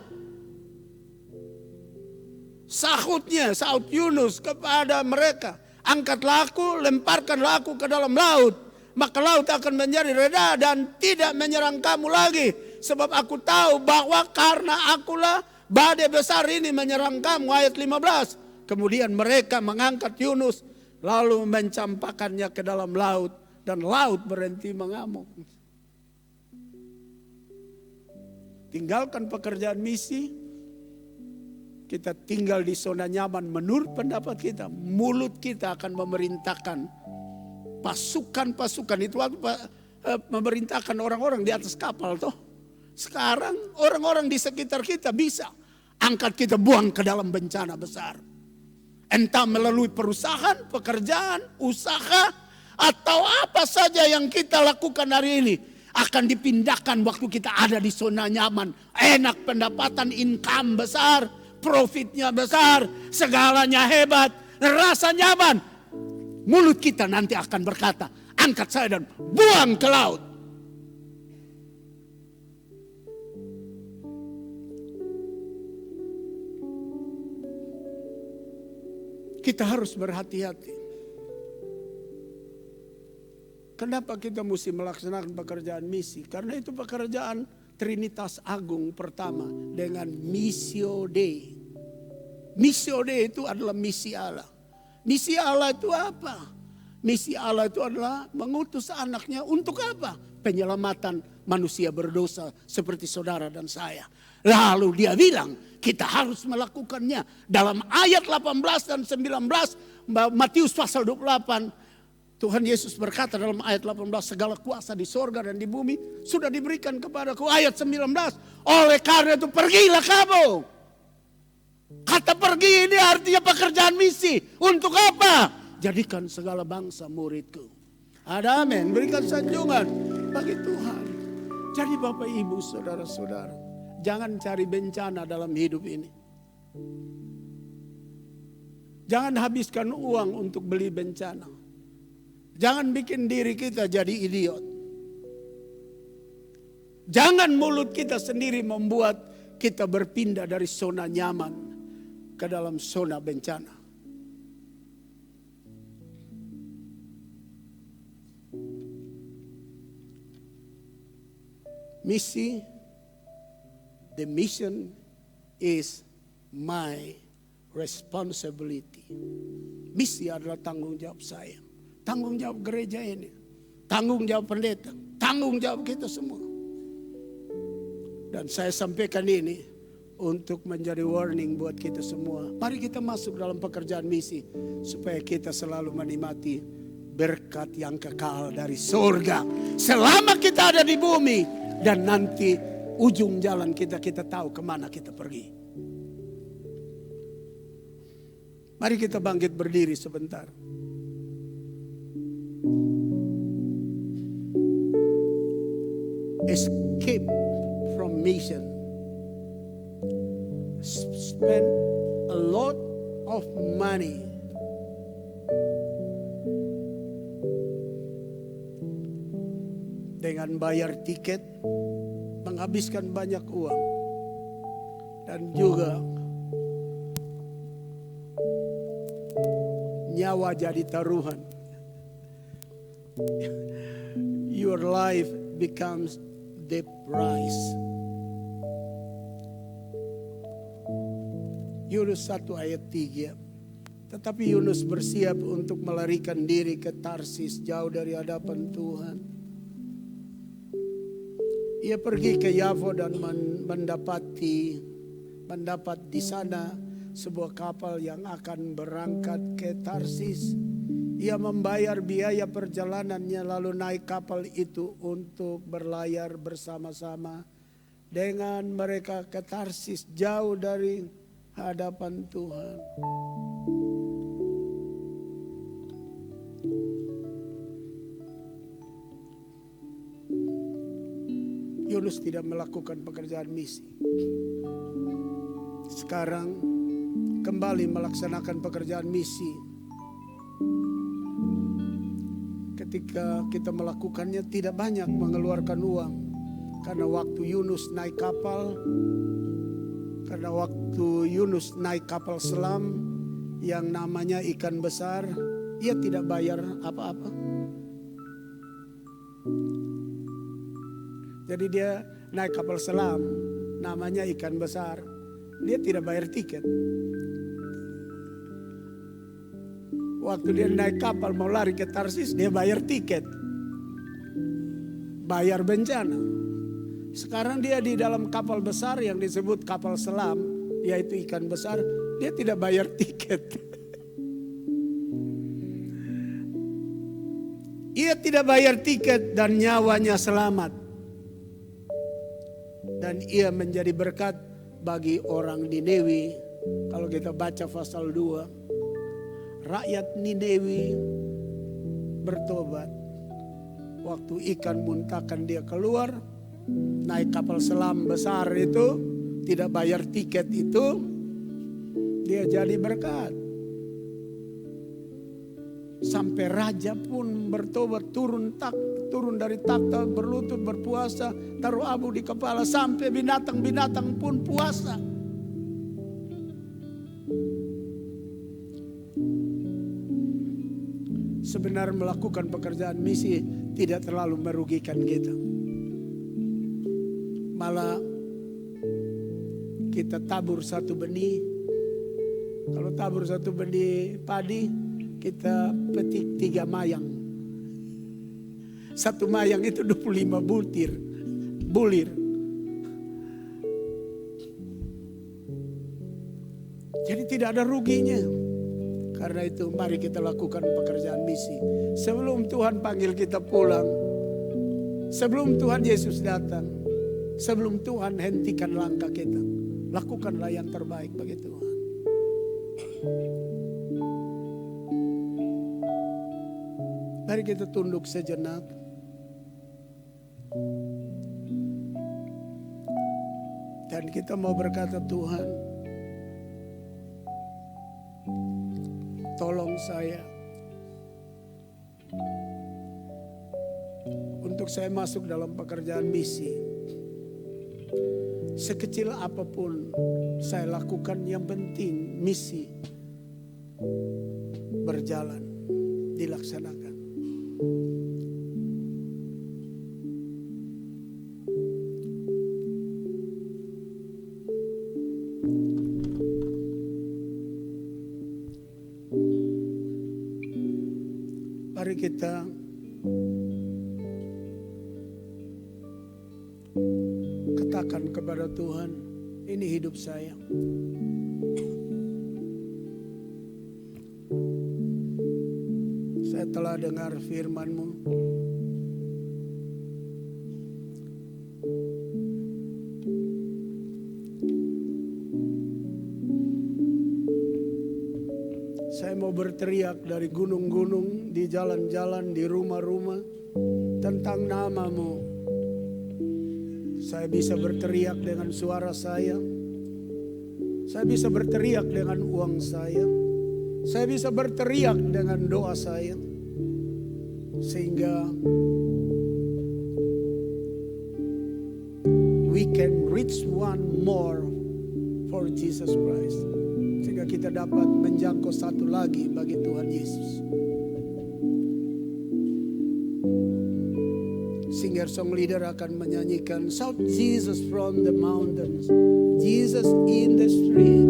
A: Sahutnya, sahut Yunus kepada mereka. Angkatlah aku, lemparkanlah aku ke dalam laut. Maka laut akan menjadi reda dan tidak menyerang kamu lagi. Sebab aku tahu bahwa karena akulah badai besar ini menyerang kamu. Ayat 15. Kemudian mereka mengangkat Yunus. Lalu mencampakkannya ke dalam laut. Dan laut berhenti mengamuk. Tinggalkan pekerjaan misi. Kita tinggal di zona nyaman menurut pendapat kita. Mulut kita akan memerintahkan pasukan-pasukan. Itu waktu memerintahkan orang-orang di atas kapal toh. Sekarang orang-orang di sekitar kita bisa angkat kita buang ke dalam bencana besar. Entah melalui perusahaan, pekerjaan, usaha, atau apa saja yang kita lakukan hari ini. Akan dipindahkan waktu kita ada di zona nyaman. Enak, pendapatan, income besar. Profitnya besar, segalanya hebat, rasa nyaman. Mulut kita nanti akan berkata, angkat saya dan buang ke laut. Kita harus berhati-hati. Kenapa kita mesti melaksanakan pekerjaan misi? Karena itu pekerjaan Trinitas Agung pertama dengan Missio Dei. Missio Dei itu adalah misi Allah. Misi Allah itu apa? Misi Allah itu adalah mengutus anaknya untuk apa? Penyelamatan manusia berdosa seperti saudara dan saya. Lalu dia bilang kita harus melakukannya. Dalam ayat 18 dan 19 Matius pasal 28. Tuhan Yesus berkata dalam ayat 18, segala kuasa di sorga dan di bumi sudah diberikan kepadaku. Ayat 19, oleh karena itu pergilah kamu. Kata pergi ini artinya pekerjaan misi. Untuk apa? Jadikan segala bangsa muridku. Ada amin, berikan sanjungan bagi Tuhan. Jadi Bapak Ibu saudara-saudara, jangan cari bencana dalam hidup ini. Jangan habiskan uang untuk beli bencana. Jangan bikin diri kita jadi idiot. Jangan mulut kita sendiri membuat kita berpindah dari zona nyaman ke dalam zona bencana. Misi, the mission is my responsibility. Misi adalah tanggung jawab saya. Tanggung jawab gereja ini. Tanggung jawab pendeta. Tanggung jawab kita semua. Dan saya sampaikan ini untuk menjadi warning buat kita semua. Mari kita masuk dalam pekerjaan misi. Supaya kita selalu menikmati berkat yang kekal dari surga. Selama kita ada di bumi dan nanti ujung jalan kita tahu kemana kita pergi. Mari kita bangkit berdiri sebentar. Escape from mission. Spend a lot of money. Dengan bayar tiket, menghabiskan banyak uang. Dan juga nyawa jadi taruhan. Your life becomes the price. Yunus 1 ayat 3. Tetapi Yunus bersiap untuk melarikan diri ke Tarsis jauh dari hadapan Tuhan. Ia pergi ke Yafo dan mendapat di sana sebuah kapal yang akan berangkat ke Tarsis. Ia membayar biaya perjalanannya lalu naik kapal itu untuk berlayar bersama-sama dengan mereka ke Tarsis jauh dari hadapan Tuhan. Yunus tidak melakukan pekerjaan misi. Sekarang kembali melaksanakan pekerjaan misi. Ketika kita melakukannya tidak banyak mengeluarkan uang. Karena waktu Yunus naik kapal selam yang namanya ikan besar, ia tidak bayar apa-apa. Jadi dia naik kapal selam namanya ikan besar, dia tidak bayar tiket. Waktu dia naik kapal mau lari ke Tarsis, dia bayar tiket. Bayar bencana. Sekarang dia di dalam kapal besar yang disebut kapal selam, yaitu ikan besar, dia tidak bayar tiket. Ia tidak bayar tiket dan nyawanya selamat. Dan ia menjadi berkat bagi orang Niniwi. Kalau kita baca pasal 2. Rakyat Niniwi bertobat. Waktu ikan muntahkan dia keluar, naik kapal selam besar itu, tidak bayar tiket itu, dia jadi berkat. Sampai raja pun bertobat, turun dari takhta, berlutut, berpuasa, taruh abu di kepala, sampai binatang-binatang pun puasa. Sebenarnya melakukan pekerjaan misi tidak terlalu merugikan kita. Malah kita tabur satu benih. Kalau tabur satu benih padi, kita petik 3 mayang. Satu mayang itu 25 bulir. Jadi tidak ada ruginya. Karena itu mari kita lakukan pekerjaan misi. Sebelum Tuhan panggil kita pulang. Sebelum Tuhan Yesus datang. Sebelum Tuhan hentikan langkah kita. Lakukanlah yang terbaik bagi Tuhan. Mari kita tunduk sejenak. Dan kita mau berkata, Tuhan, tolong saya untuk saya masuk dalam pekerjaan misi. Sekecil apapun saya lakukan, yang penting misi berjalan, dilaksanakan. Mari kita katakan kepada Tuhan, ini hidup saya. Saya telah dengar firman-Mu. Saya mau berteriak dari gunung-gunung, di jalan-jalan, di rumah-rumah tentang nama-Mu. Saya bisa berteriak dengan suara saya. Saya bisa berteriak dengan uang saya. Saya bisa berteriak dengan doa saya. Sehingga we can reach one more for Jesus Christ. Sehingga kita dapat menjangkau satu lagi bagi Tuhan Yesus. Singer song leader akan menyanyikan Shout Jesus from the mountains, Jesus in the street.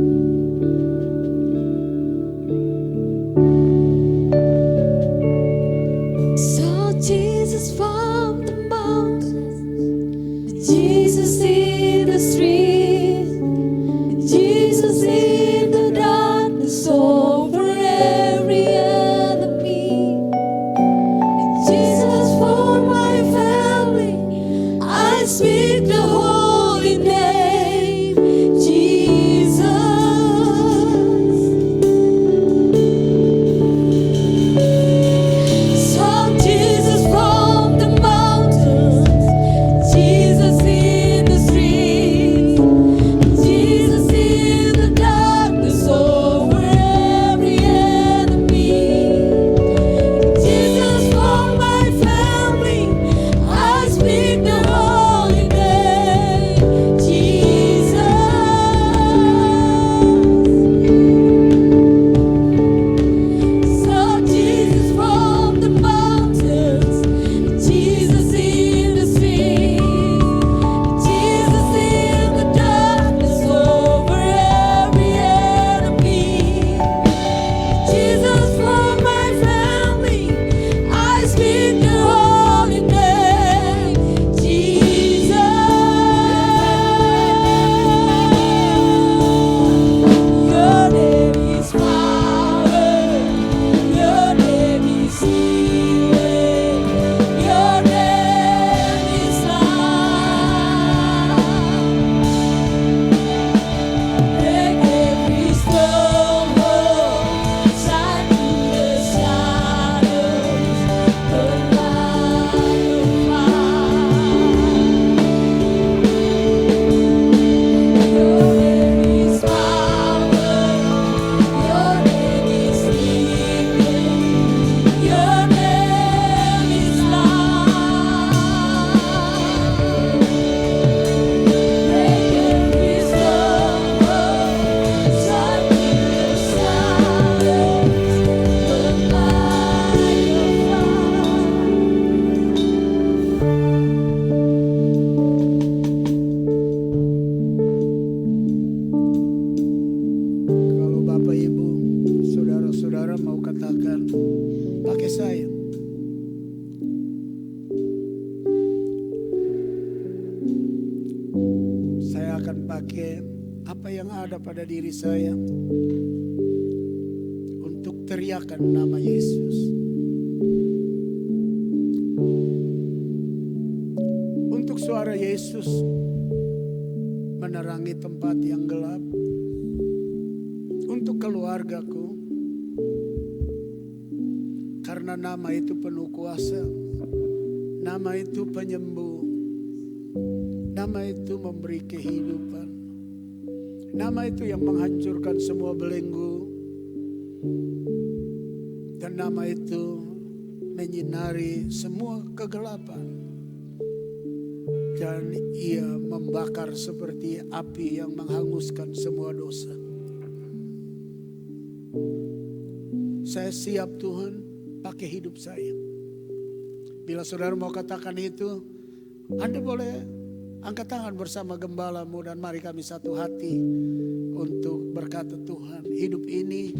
B: Shout Jesus from the mountains, Jesus in the street, Jesus in the darkness over every enemy, Jesus for my family. I speak the holy name, Jesus. Shout Jesus from the mountains, Jesus in the street, Jesus in the darkness over every enemy, Jesus for my family. I speak the holy name, Jesus. Shout Jesus from the mountains, Jesus in the street, Jesus in the darkness over every enemy, Jesus for my family. I speak the holy name, Jesus. Your name is power, your name is healing, your name is life. Break every stronghold, shine through the shadows, burn like a fire. Your name is power, your name is healing, your name is life. Break every stronghold, shine through the shadows, burn
A: Kalau Bapak Ibu, saudara-saudara mau katakan, pakai saya. Saya akan pakai apa yang ada pada diri saya untuk teriakan nama Yesus. Untuk suara Yesus menerangi tempat yang gelap. Untuk keluargaku, karena nama itu penuh kuasa, nama itu penyembuh, nama itu memberi kehidupan, nama itu yang menghancurkan semua belenggu, dan nama itu menyinari semua kegelapan, dan ia membakar seperti api yang menghanguskan semua dosa. Saya siap Tuhan, pakai hidup saya. Bila saudara mau katakan itu, Anda boleh angkat tangan bersama gembalamu dan mari kami satu hati untuk berkata, Tuhan, hidup ini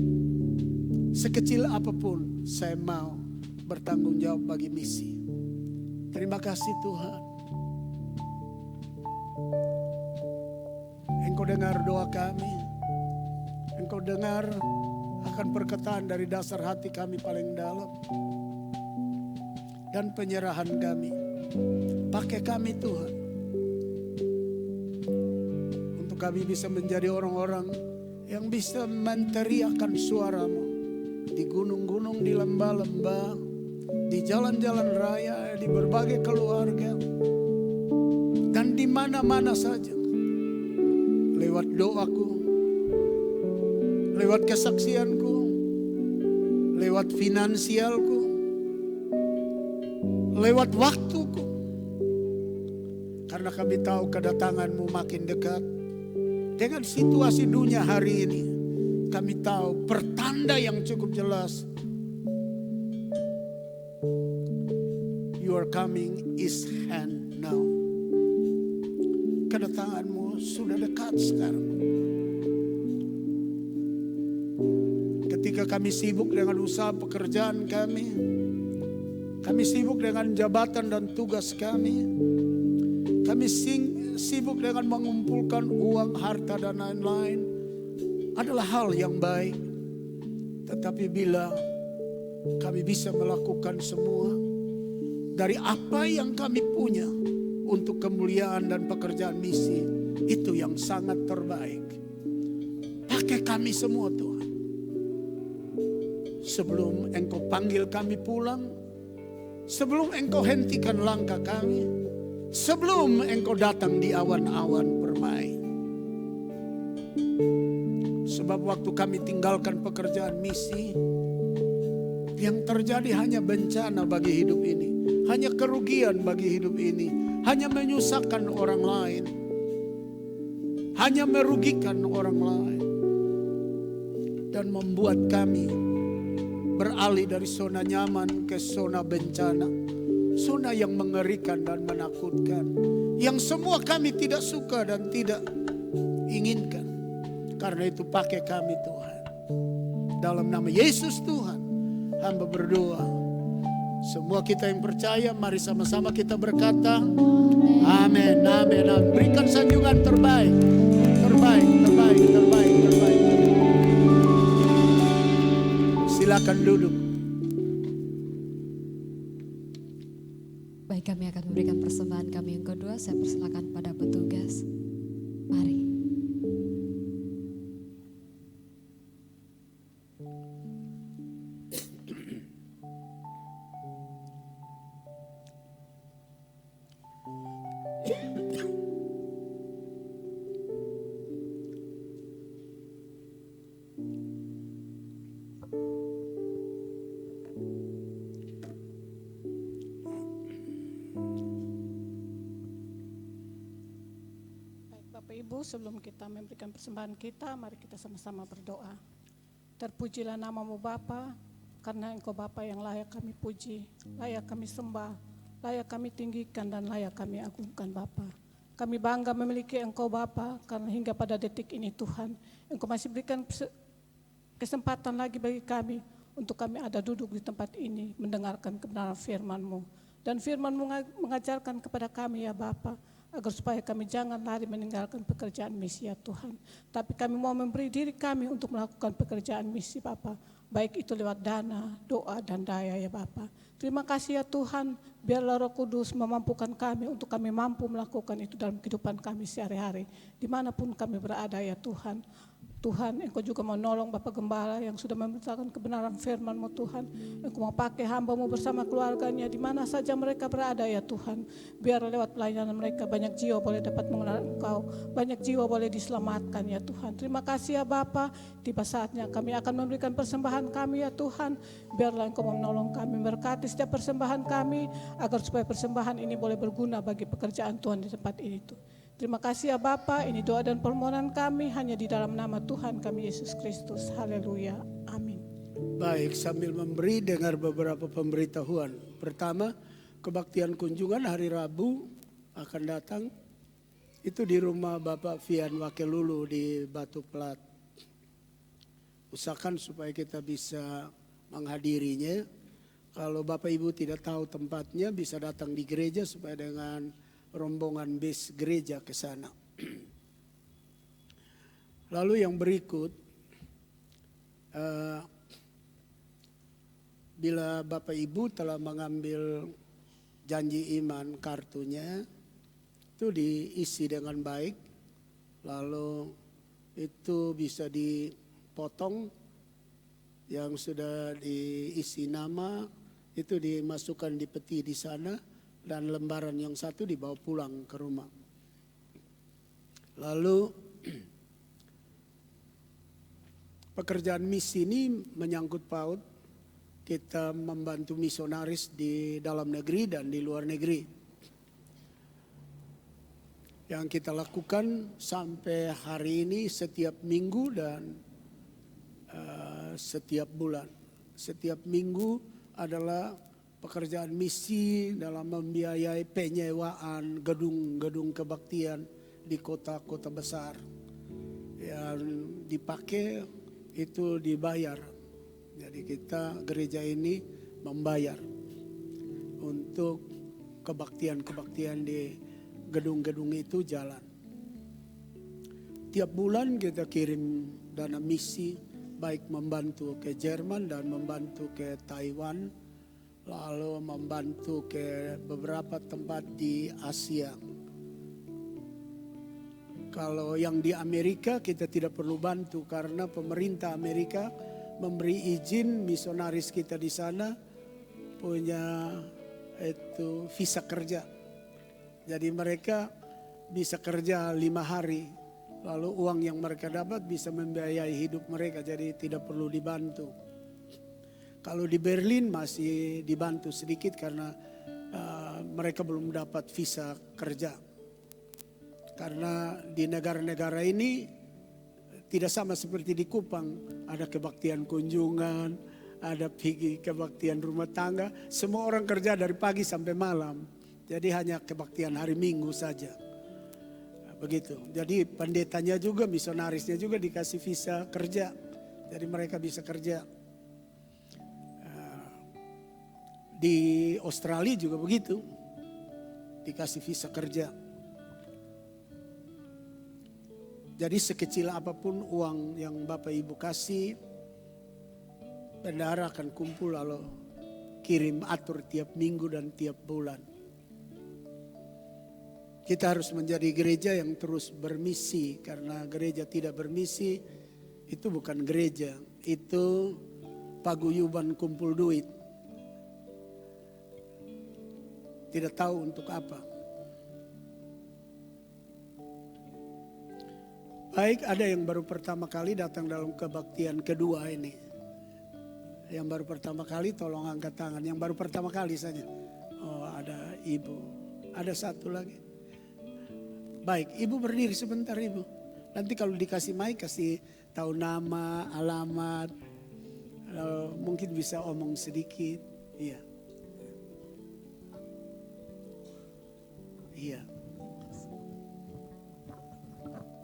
A: sekecil apapun saya mau bertanggung jawab bagi misi. Terima kasih Tuhan. Engkau dengar doa kami. Engkau dengar akan perkataan dari dasar hati kami paling dalam. dan penyerahan kami. Pakai kami Tuhan, untuk kami bisa menjadi orang-orang yang bisa menteriakkan suara-Mu di gunung-gunung, di lembah-lembah, di jalan-jalan raya, di berbagai keluarga, dan di mana-mana saja. Lewat doaku, lewat kesaksianku, lewat finansialku, lewat waktuku. Karena kami tahu kedatangan-Mu makin dekat. Dengan situasi dunia hari ini, kami tahu pertanda yang cukup jelas. Your coming is hand now. Kedatangan-Mu sudah dekat sekarang. Ketika kami sibuk dengan usaha pekerjaan kami sibuk dengan jabatan dan tugas kami sibuk dengan mengumpulkan uang, harta, dan lain-lain, adalah hal yang baik. Tetapi bila kami bisa melakukan semua dari apa yang kami punya untuk kemuliaan dan pekerjaan misi, itu yang sangat terbaik. Pakai kami semua Tuhan. Sebelum Engkau panggil kami pulang, sebelum Engkau hentikan langkah kami, sebelum Engkau datang di awan-awan permai. Sebab waktu kami tinggalkan pekerjaan misi, yang terjadi hanya bencana bagi hidup ini, hanya kerugian bagi hidup ini, hanya menyusahkan orang lain, hanya merugikan orang lain, dan membuat kami beralih dari zona nyaman ke zona bencana, zona yang mengerikan dan menakutkan, yang semua kami tidak suka dan tidak inginkan. Karena itu pakai kami Tuhan. Dalam nama Yesus Tuhan, hamba berdoa. Semua kita yang percaya, mari sama-sama kita berkata, amin, amin, amin. Berikan sanjungan terbaik, terbaik, terbaik, terbaik, terbaik. Silakan duduk.
C: Baik, kami akan memberikan persembahan kami yang kedua. Saya persilakan pada petugas. Mari.
D: Ibu, sebelum kita memberikan persembahan kita, mari kita sama-sama berdoa. Terpujilah nama-Mu Bapa, karena Engkau Bapa yang layak kami puji, layak kami sembah, layak kami tinggikan, dan layak kami agungkan Bapa. Kami bangga memiliki Engkau Bapa, karena hingga pada detik ini Tuhan, Engkau masih berikan kesempatan lagi bagi kami, untuk kami ada duduk di tempat ini, mendengarkan kebenaran firman-Mu. Dan firman-Mu mengajarkan kepada kami ya Bapa, agar supaya kami jangan lari meninggalkan pekerjaan misi ya Tuhan. Tapi kami mau memberi diri kami untuk melakukan pekerjaan misi Bapa. Baik itu lewat dana, doa, dan daya ya Bapa. Terima kasih ya Tuhan, biarlah Roh Kudus memampukan kami untuk kami mampu melakukan itu dalam kehidupan kami sehari-hari. Dimanapun kami berada ya Tuhan. Tuhan, Engkau juga mau nolong Bapak Gembala yang sudah memberitakan kebenaran firman-Mu Tuhan. Engkau mau pakai hamba-Mu bersama keluarganya di mana saja mereka berada ya Tuhan. Biar lewat pelayanan mereka banyak jiwa boleh dapat mengenal Engkau, banyak jiwa boleh diselamatkan ya Tuhan. Terima kasih ya Bapa, tiba saatnya kami akan memberikan persembahan kami ya Tuhan. Biarlah Engkau menolong kami, berkati setiap persembahan kami, agar supaya persembahan ini boleh berguna bagi pekerjaan Tuhan di tempat ini Tuhan. Terima kasih ya Bapa, ini doa dan permohonan kami hanya di dalam nama Tuhan kami Yesus Kristus. Haleluya. Amin.
A: Baik, sambil memberi dengar beberapa pemberitahuan. Pertama, kebaktian kunjungan hari Rabu akan datang. Itu di rumah Bapak Fian Wakil Lulu di Batu Plat. Usahakan supaya kita bisa menghadirinya. Kalau Bapak Ibu tidak tahu tempatnya, bisa datang di gereja supaya dengan rombongan bis gereja ke sana. Lalu yang berikut, bila Bapak Ibu telah mengambil janji iman kartunya, itu diisi dengan baik, lalu itu bisa dipotong, yang sudah diisi nama itu dimasukkan di peti di sana, dan lembaran yang satu dibawa pulang ke rumah. Lalu pekerjaan misi ini menyangkut paut kita membantu misionaris di dalam negeri dan di luar negeri. Yang kita lakukan sampai hari ini setiap minggu dan setiap bulan. Setiap minggu adalah pekerjaan misi dalam membiayai penyewaan gedung-gedung kebaktian di kota-kota besar. Yang dipakai itu dibayar. Jadi kita gereja ini membayar untuk kebaktian-kebaktian di gedung-gedung itu jalan. Tiap bulan kita kirim dana misi, baik membantu ke Jerman dan membantu ke Taiwan, lalu membantu ke beberapa tempat di Asia. Kalau yang di Amerika kita tidak perlu bantu karena pemerintah Amerika memberi izin misionaris kita di sana punya itu visa kerja. Jadi mereka bisa kerja 5 hari. Lalu uang yang mereka dapat bisa membiayai hidup mereka, jadi tidak perlu dibantu. Kalau di Berlin masih dibantu sedikit karena mereka belum dapat visa kerja. Karena di negara-negara ini tidak sama seperti di Kupang, ada kebaktian kunjungan, ada pergi kebaktian rumah tangga, semua orang kerja dari pagi sampai malam. Jadi hanya kebaktian hari Minggu saja. Begitu. Jadi pendetanya juga, misionarisnya juga dikasih visa kerja. Jadi mereka bisa kerja. Di Australia juga begitu. Dikasih visa kerja. Jadi sekecil apapun uang yang Bapak Ibu kasih, bendahara akan kumpul lalu kirim atur tiap minggu dan tiap bulan. Kita harus menjadi gereja yang terus bermisi, karena gereja tidak bermisi itu bukan gereja, itu paguyuban kumpul duit. Tidak tahu untuk apa. Baik, ada yang baru pertama kali datang dalam kebaktian kedua ini. Yang baru pertama kali tolong angkat tangan, yang baru pertama kali saja. Oh, ada ibu, ada satu lagi. Baik, ibu berdiri sebentar ibu. Nanti kalau dikasih mic kasih tahu nama, alamat. Mungkin bisa omong sedikit. Iya. Iya.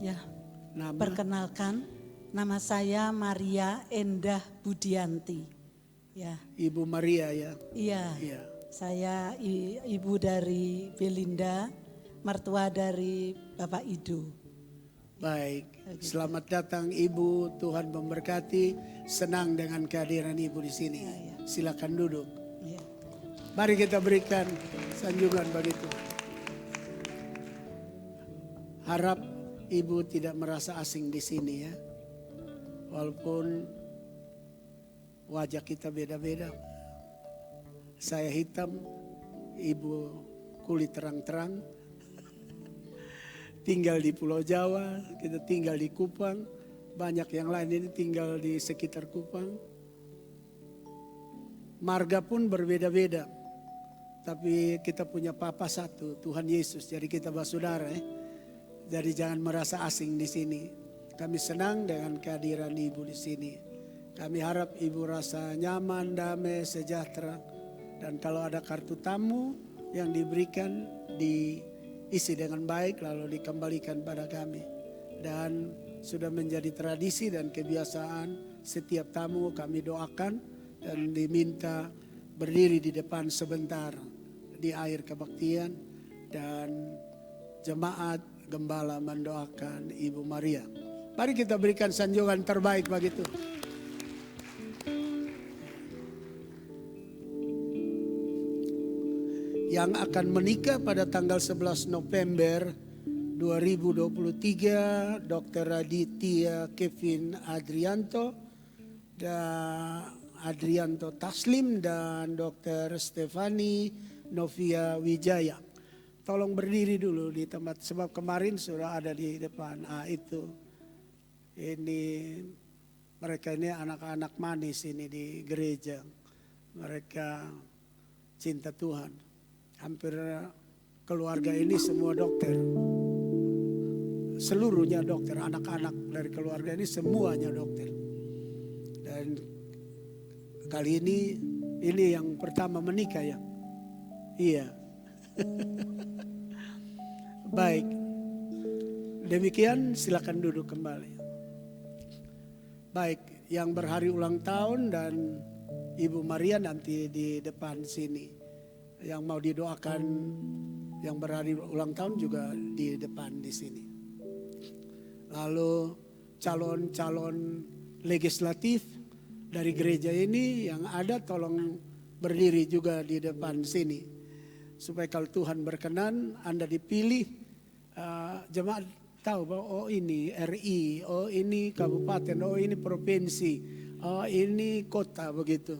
E: Ya,
A: Nama.
E: perkenalkan nama saya Maria Endah Budianti. Ya,
A: Ibu Maria ya.
E: iya.
A: Iya.
E: Saya ibu dari Belinda, mertua dari Bapak Ido.
A: Baik, selamat datang Ibu, Tuhan memberkati. Senang dengan kehadiran Ibu di sini. Silakan duduk.
E: Ya.
A: Mari kita berikan sanjungan bagi Tuhan. Harap Ibu tidak merasa asing di sini ya. Walaupun wajah kita beda-beda. Saya hitam, Ibu kulit terang-terang. Tinggal di Pulau Jawa, kita tinggal di Kupang. Banyak yang lain ini tinggal di sekitar Kupang. Marga pun berbeda-beda. Tapi kita punya Papa satu, Tuhan Yesus. Jadi kita bersaudara ya. Jadi jangan merasa asing di sini. Kami senang dengan kehadiran Ibu di sini. Kami harap Ibu rasa nyaman, damai, sejahtera. Dan kalau ada kartu tamu yang diberikan diisi dengan baik lalu dikembalikan pada kami. Dan sudah menjadi tradisi dan kebiasaan setiap tamu kami doakan dan diminta berdiri di depan sebentar di akhir kebaktian dan jemaat gembala mendoakan Ibu Maria. Mari kita berikan sanjungan terbaik bagi Tuhan. yang akan menikah pada tanggal 11 November 2023, Dr. Raditya Kevin Adrianto Taslim dan Dr. Stefani Novia Wijaya. Tolong berdiri dulu di tempat, sebab kemarin sudah ada di depan. Itu. Ini mereka ini anak-anak manis ini di gereja. Mereka cinta Tuhan. Hampir keluarga ini semua dokter. Seluruhnya dokter, anak-anak dari keluarga ini semuanya dokter. Dan kali ini yang pertama menikah ya. Iya. Baik. Demikian silakan duduk kembali. Baik, yang berhari ulang tahun dan Ibu Maria nanti di depan sini. Yang mau didoakan yang berhari ulang tahun juga di depan di sini. Lalu calon-calon legislatif dari gereja ini yang ada tolong berdiri juga di depan sini. Supaya kalau Tuhan berkenan Anda dipilih, jemaat tahu bahwa ini RI, ini kabupaten, ini provinsi, ini kota begitu.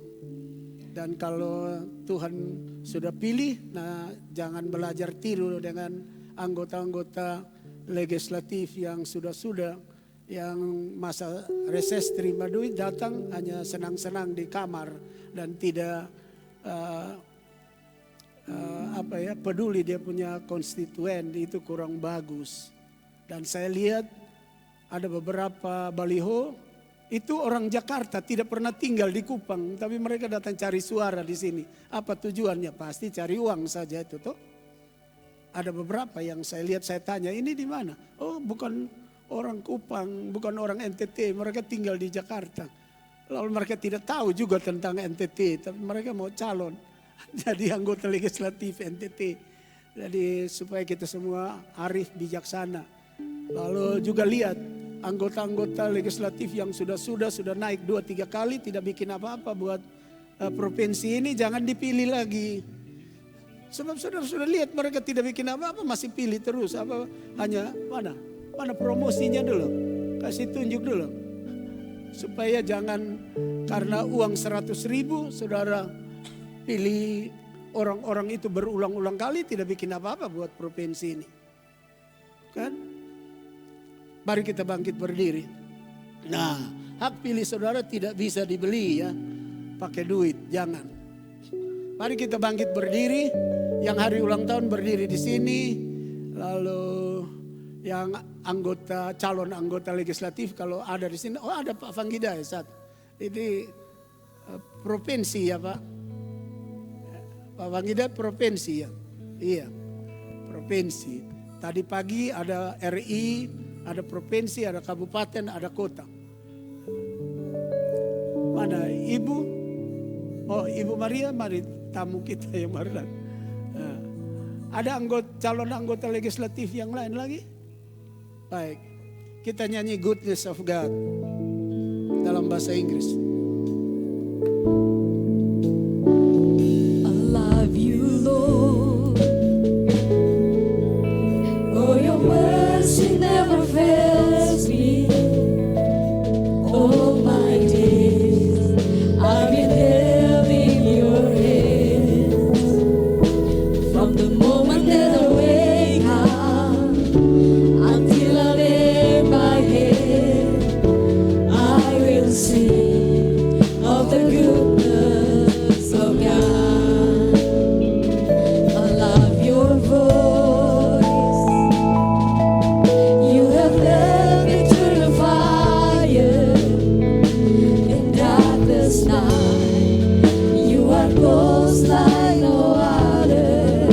A: Dan kalau Tuhan sudah pilih, nah jangan belajar tiru dengan anggota-anggota legislatif yang sudah yang masa reses terima duit datang hanya senang-senang di kamar dan tidak peduli dia punya konstituen, itu kurang bagus. Dan saya lihat ada beberapa baliho itu orang Jakarta tidak pernah tinggal di Kupang, tapi mereka datang cari suara di sini. Apa tujuannya? Pasti cari uang saja itu toh. Ada beberapa yang saya lihat, saya tanya ini di mana? Oh, bukan orang Kupang, bukan orang NTT, mereka tinggal di Jakarta. Lalu mereka tidak tahu juga tentang NTT, tapi mereka mau calon jadi anggota legislatif NTT. Jadi supaya kita semua arif bijaksana. Lalu juga lihat anggota-anggota legislatif yang sudah naik 2-3 kali tidak bikin apa-apa buat provinsi ini, jangan dipilih lagi. Sebab sudah lihat mereka tidak bikin apa-apa masih pilih terus. Apa hanya mana promosinya dulu, kasih tunjuk dulu. Supaya jangan karena uang 100.000 saudara pilih orang-orang itu berulang-ulang kali tidak bikin apa-apa buat provinsi ini. Kan? Mari kita bangkit berdiri. Nah, hak pilih saudara tidak bisa dibeli ya. Pakai duit, jangan. Mari kita bangkit berdiri. Yang hari ulang tahun berdiri di sini. Lalu yang calon anggota legislatif kalau ada di sini. Oh, ada Pak Fanggida ya saat. Ini provinsi ya Pak. Pak Fanggida provinsi ya. Iya, provinsi. Tadi pagi ada RI, ada provinsi, ada kabupaten, ada kota. Mana Ibu? Oh, Ibu Maria, mari tamu kita yang baru datang. Nah, ada calon anggota legislatif yang lain lagi? Baik, kita nyanyi Goodness of God dalam bahasa Inggris.
B: I love you, Lord. Oh, your mercy never fails me. All my days I've been held in your hands. From the moment that I wake up until I lay my head, I will sing of the goodness of God. I love your voice. You have led me through the fire and darkest night. You are close like no other.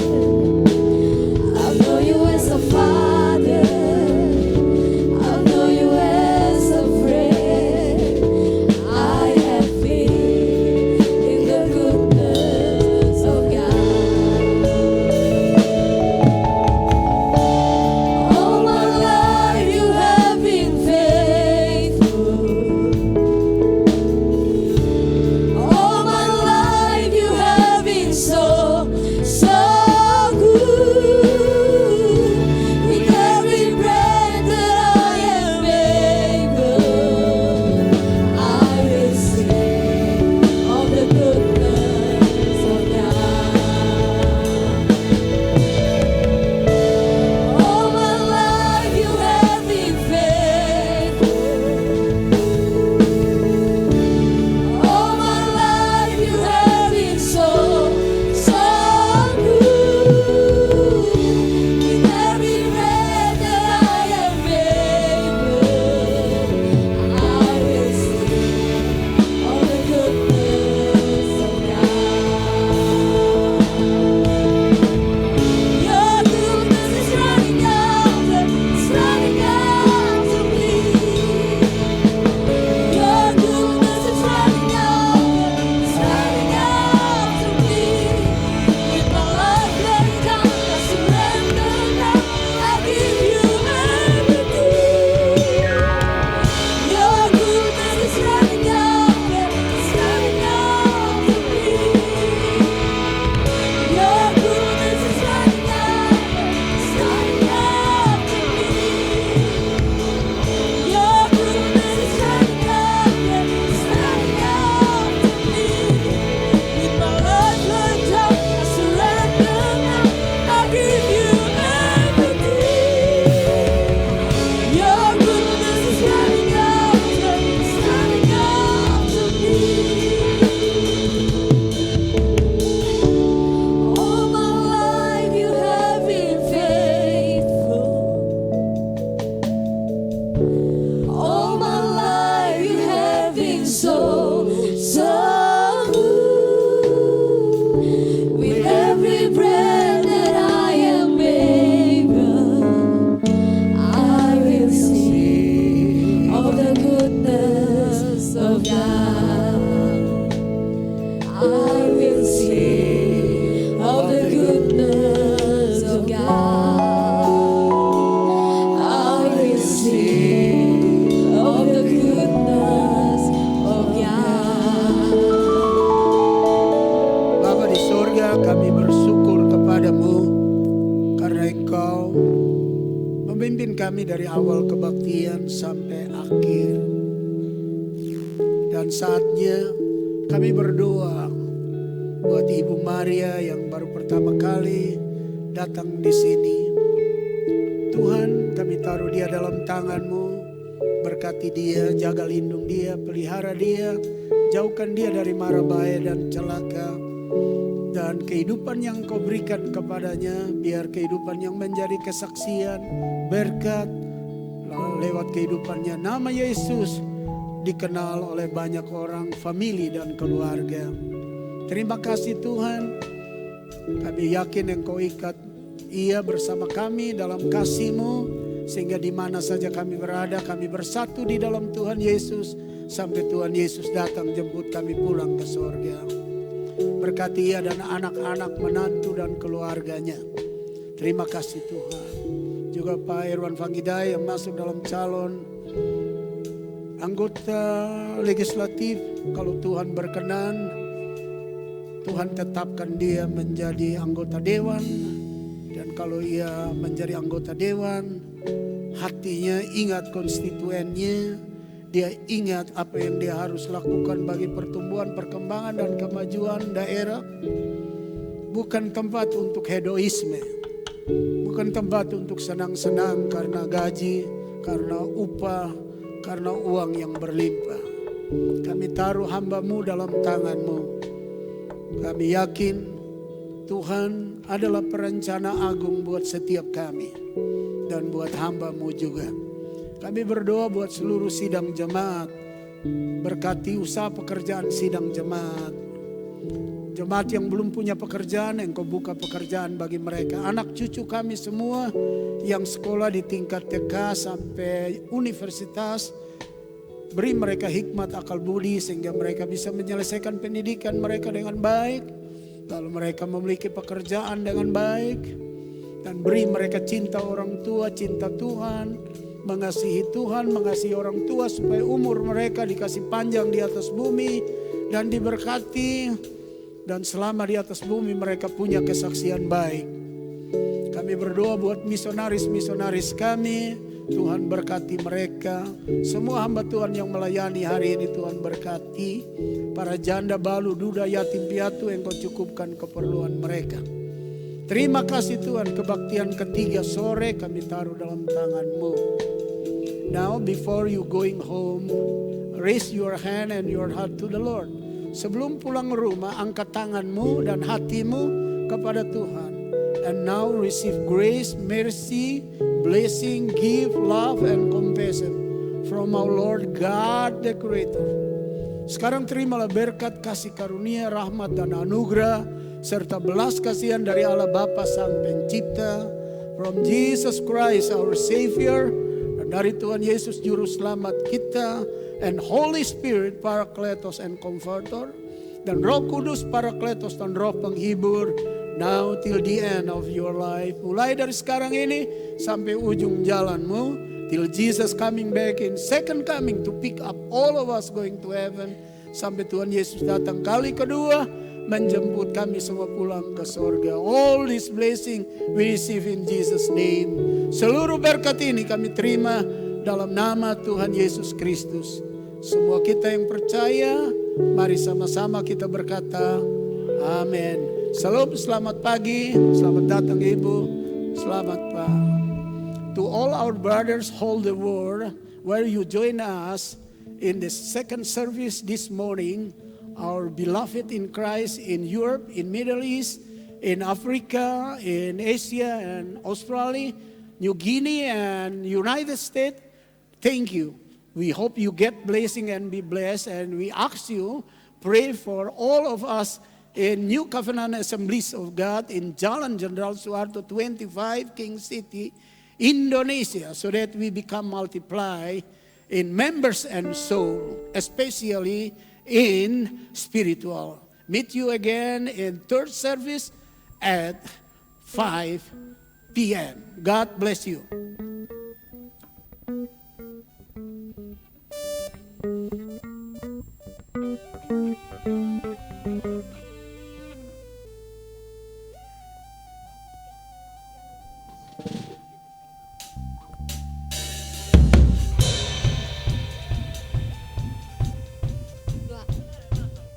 A: juga kami bersyukur kepadamu karena Engkau memimpin kami dari awal kebaktian sampai akhir. Dan saatnya kami berdoa buat Ibu Maria yang baru pertama kali datang di sini. Tuhan, kami taruh dia dalam tangan-Mu. Berkati dia, jaga lindung dia, pelihara dia, jauhkan dia dari mara bahaya dan celaka. Dan kehidupan yang Kau berikan kepadanya, biar kehidupan yang menjadi kesaksian, berkat, lewat kehidupannya nama Yesus dikenal oleh banyak orang, famili dan keluarga. Terima kasih Tuhan, kami yakin Engkau ikat ia bersama kami dalam kasih-Mu. Sehingga di mana saja kami berada, kami bersatu di dalam Tuhan Yesus. Sampai Tuhan Yesus datang jemput kami pulang ke sorga. Berkati ia dan anak-anak, menantu dan keluarganya. Terima kasih Tuhan. Juga Pak Irwan Vanggidai yang masuk dalam calon anggota legislatif. Kalau Tuhan berkenan, Tuhan tetapkan dia menjadi anggota dewan. Dan kalau ia menjadi anggota dewan, hatinya ingat konstituennya, dia ingat apa yang dia harus lakukan bagi pertumbuhan, perkembangan dan kemajuan daerah. Bukan tempat untuk hedoisme, bukan tempat untuk senang-senang karena gaji, karena upah, karena uang yang berlimpah. Kami taruh hamba-Mu dalam tangan-Mu. Kami yakin Tuhan adalah perencana agung buat setiap kami dan buat hamba-Mu juga. Kami berdoa buat seluruh sidang jemaat. Berkati usaha pekerjaan sidang jemaat. Jemaat yang belum punya pekerjaan, Engkau buka pekerjaan bagi mereka. Anak cucu kami semua yang sekolah di tingkat TK sampai universitas, beri mereka hikmat akal budi sehingga mereka bisa menyelesaikan pendidikan mereka dengan baik. Lalu mereka memiliki pekerjaan dengan baik. Dan beri mereka cinta orang tua, cinta Tuhan, mengasihi Tuhan, mengasihi orang tua supaya umur mereka dikasih panjang di atas bumi dan diberkati. Dan selama di atas bumi mereka punya kesaksian baik. Kami berdoa buat misionaris-misionaris kami. Tuhan berkati mereka. Semua hamba Tuhan yang melayani hari ini Tuhan berkati. Para janda, balu, duda, yatim piatu Engkau cukupkan keperluan mereka. Terima kasih Tuhan, kebaktian ketiga sore kami taruh dalam tangan-Mu. Now before you going home, raise your hand and your heart to the Lord. Sebelum pulang rumah, angkat tangan-Mu dan hatimu kepada Tuhan. And now receive grace, mercy, blessing, gift, love, and compassion from our Lord God the Creator. Sekarang terimalah berkat, kasih karunia, rahmat dan anugerah serta belas kasihan dari Allah Bapa Sang Pencipta, from Jesus Christ our Savior, dan dari Tuhan Yesus Juru Selamat kita, and Holy Spirit Parakletos and Comforter, dan Roh Kudus Parakletos dan Roh Penghibur, now till the end of your life. Mulai dari sekarang ini sampai ujung jalanmu, till Jesus coming back in second coming to pick up all of us going to heaven. Sampai Tuhan Yesus datang kali kedua menjemput kami semua pulang ke sorga. All this blessing we receive in Jesus name. Seluruh berkat ini kami terima dalam nama Tuhan Yesus Kristus. Semua kita yang percaya, mari sama-sama kita berkata amin. Salam, selamat pagi, selamat datang Ibu, selamat Pak. To all our brothers all the world, where you join us in the second service this morning, our beloved in Christ in Europe, in Middle East, in Africa, in Asia and Australia, New Guinea and United States, thank you. We hope you get blessing and be blessed, and we ask you pray for all of us in New Covenant Assemblies of God in Jalan Jenderal Soeharto 25, King City, Indonesia, so that we become multiply in members and soul, especially in spiritual. Meet you again in third service at 5 p.m. God bless you.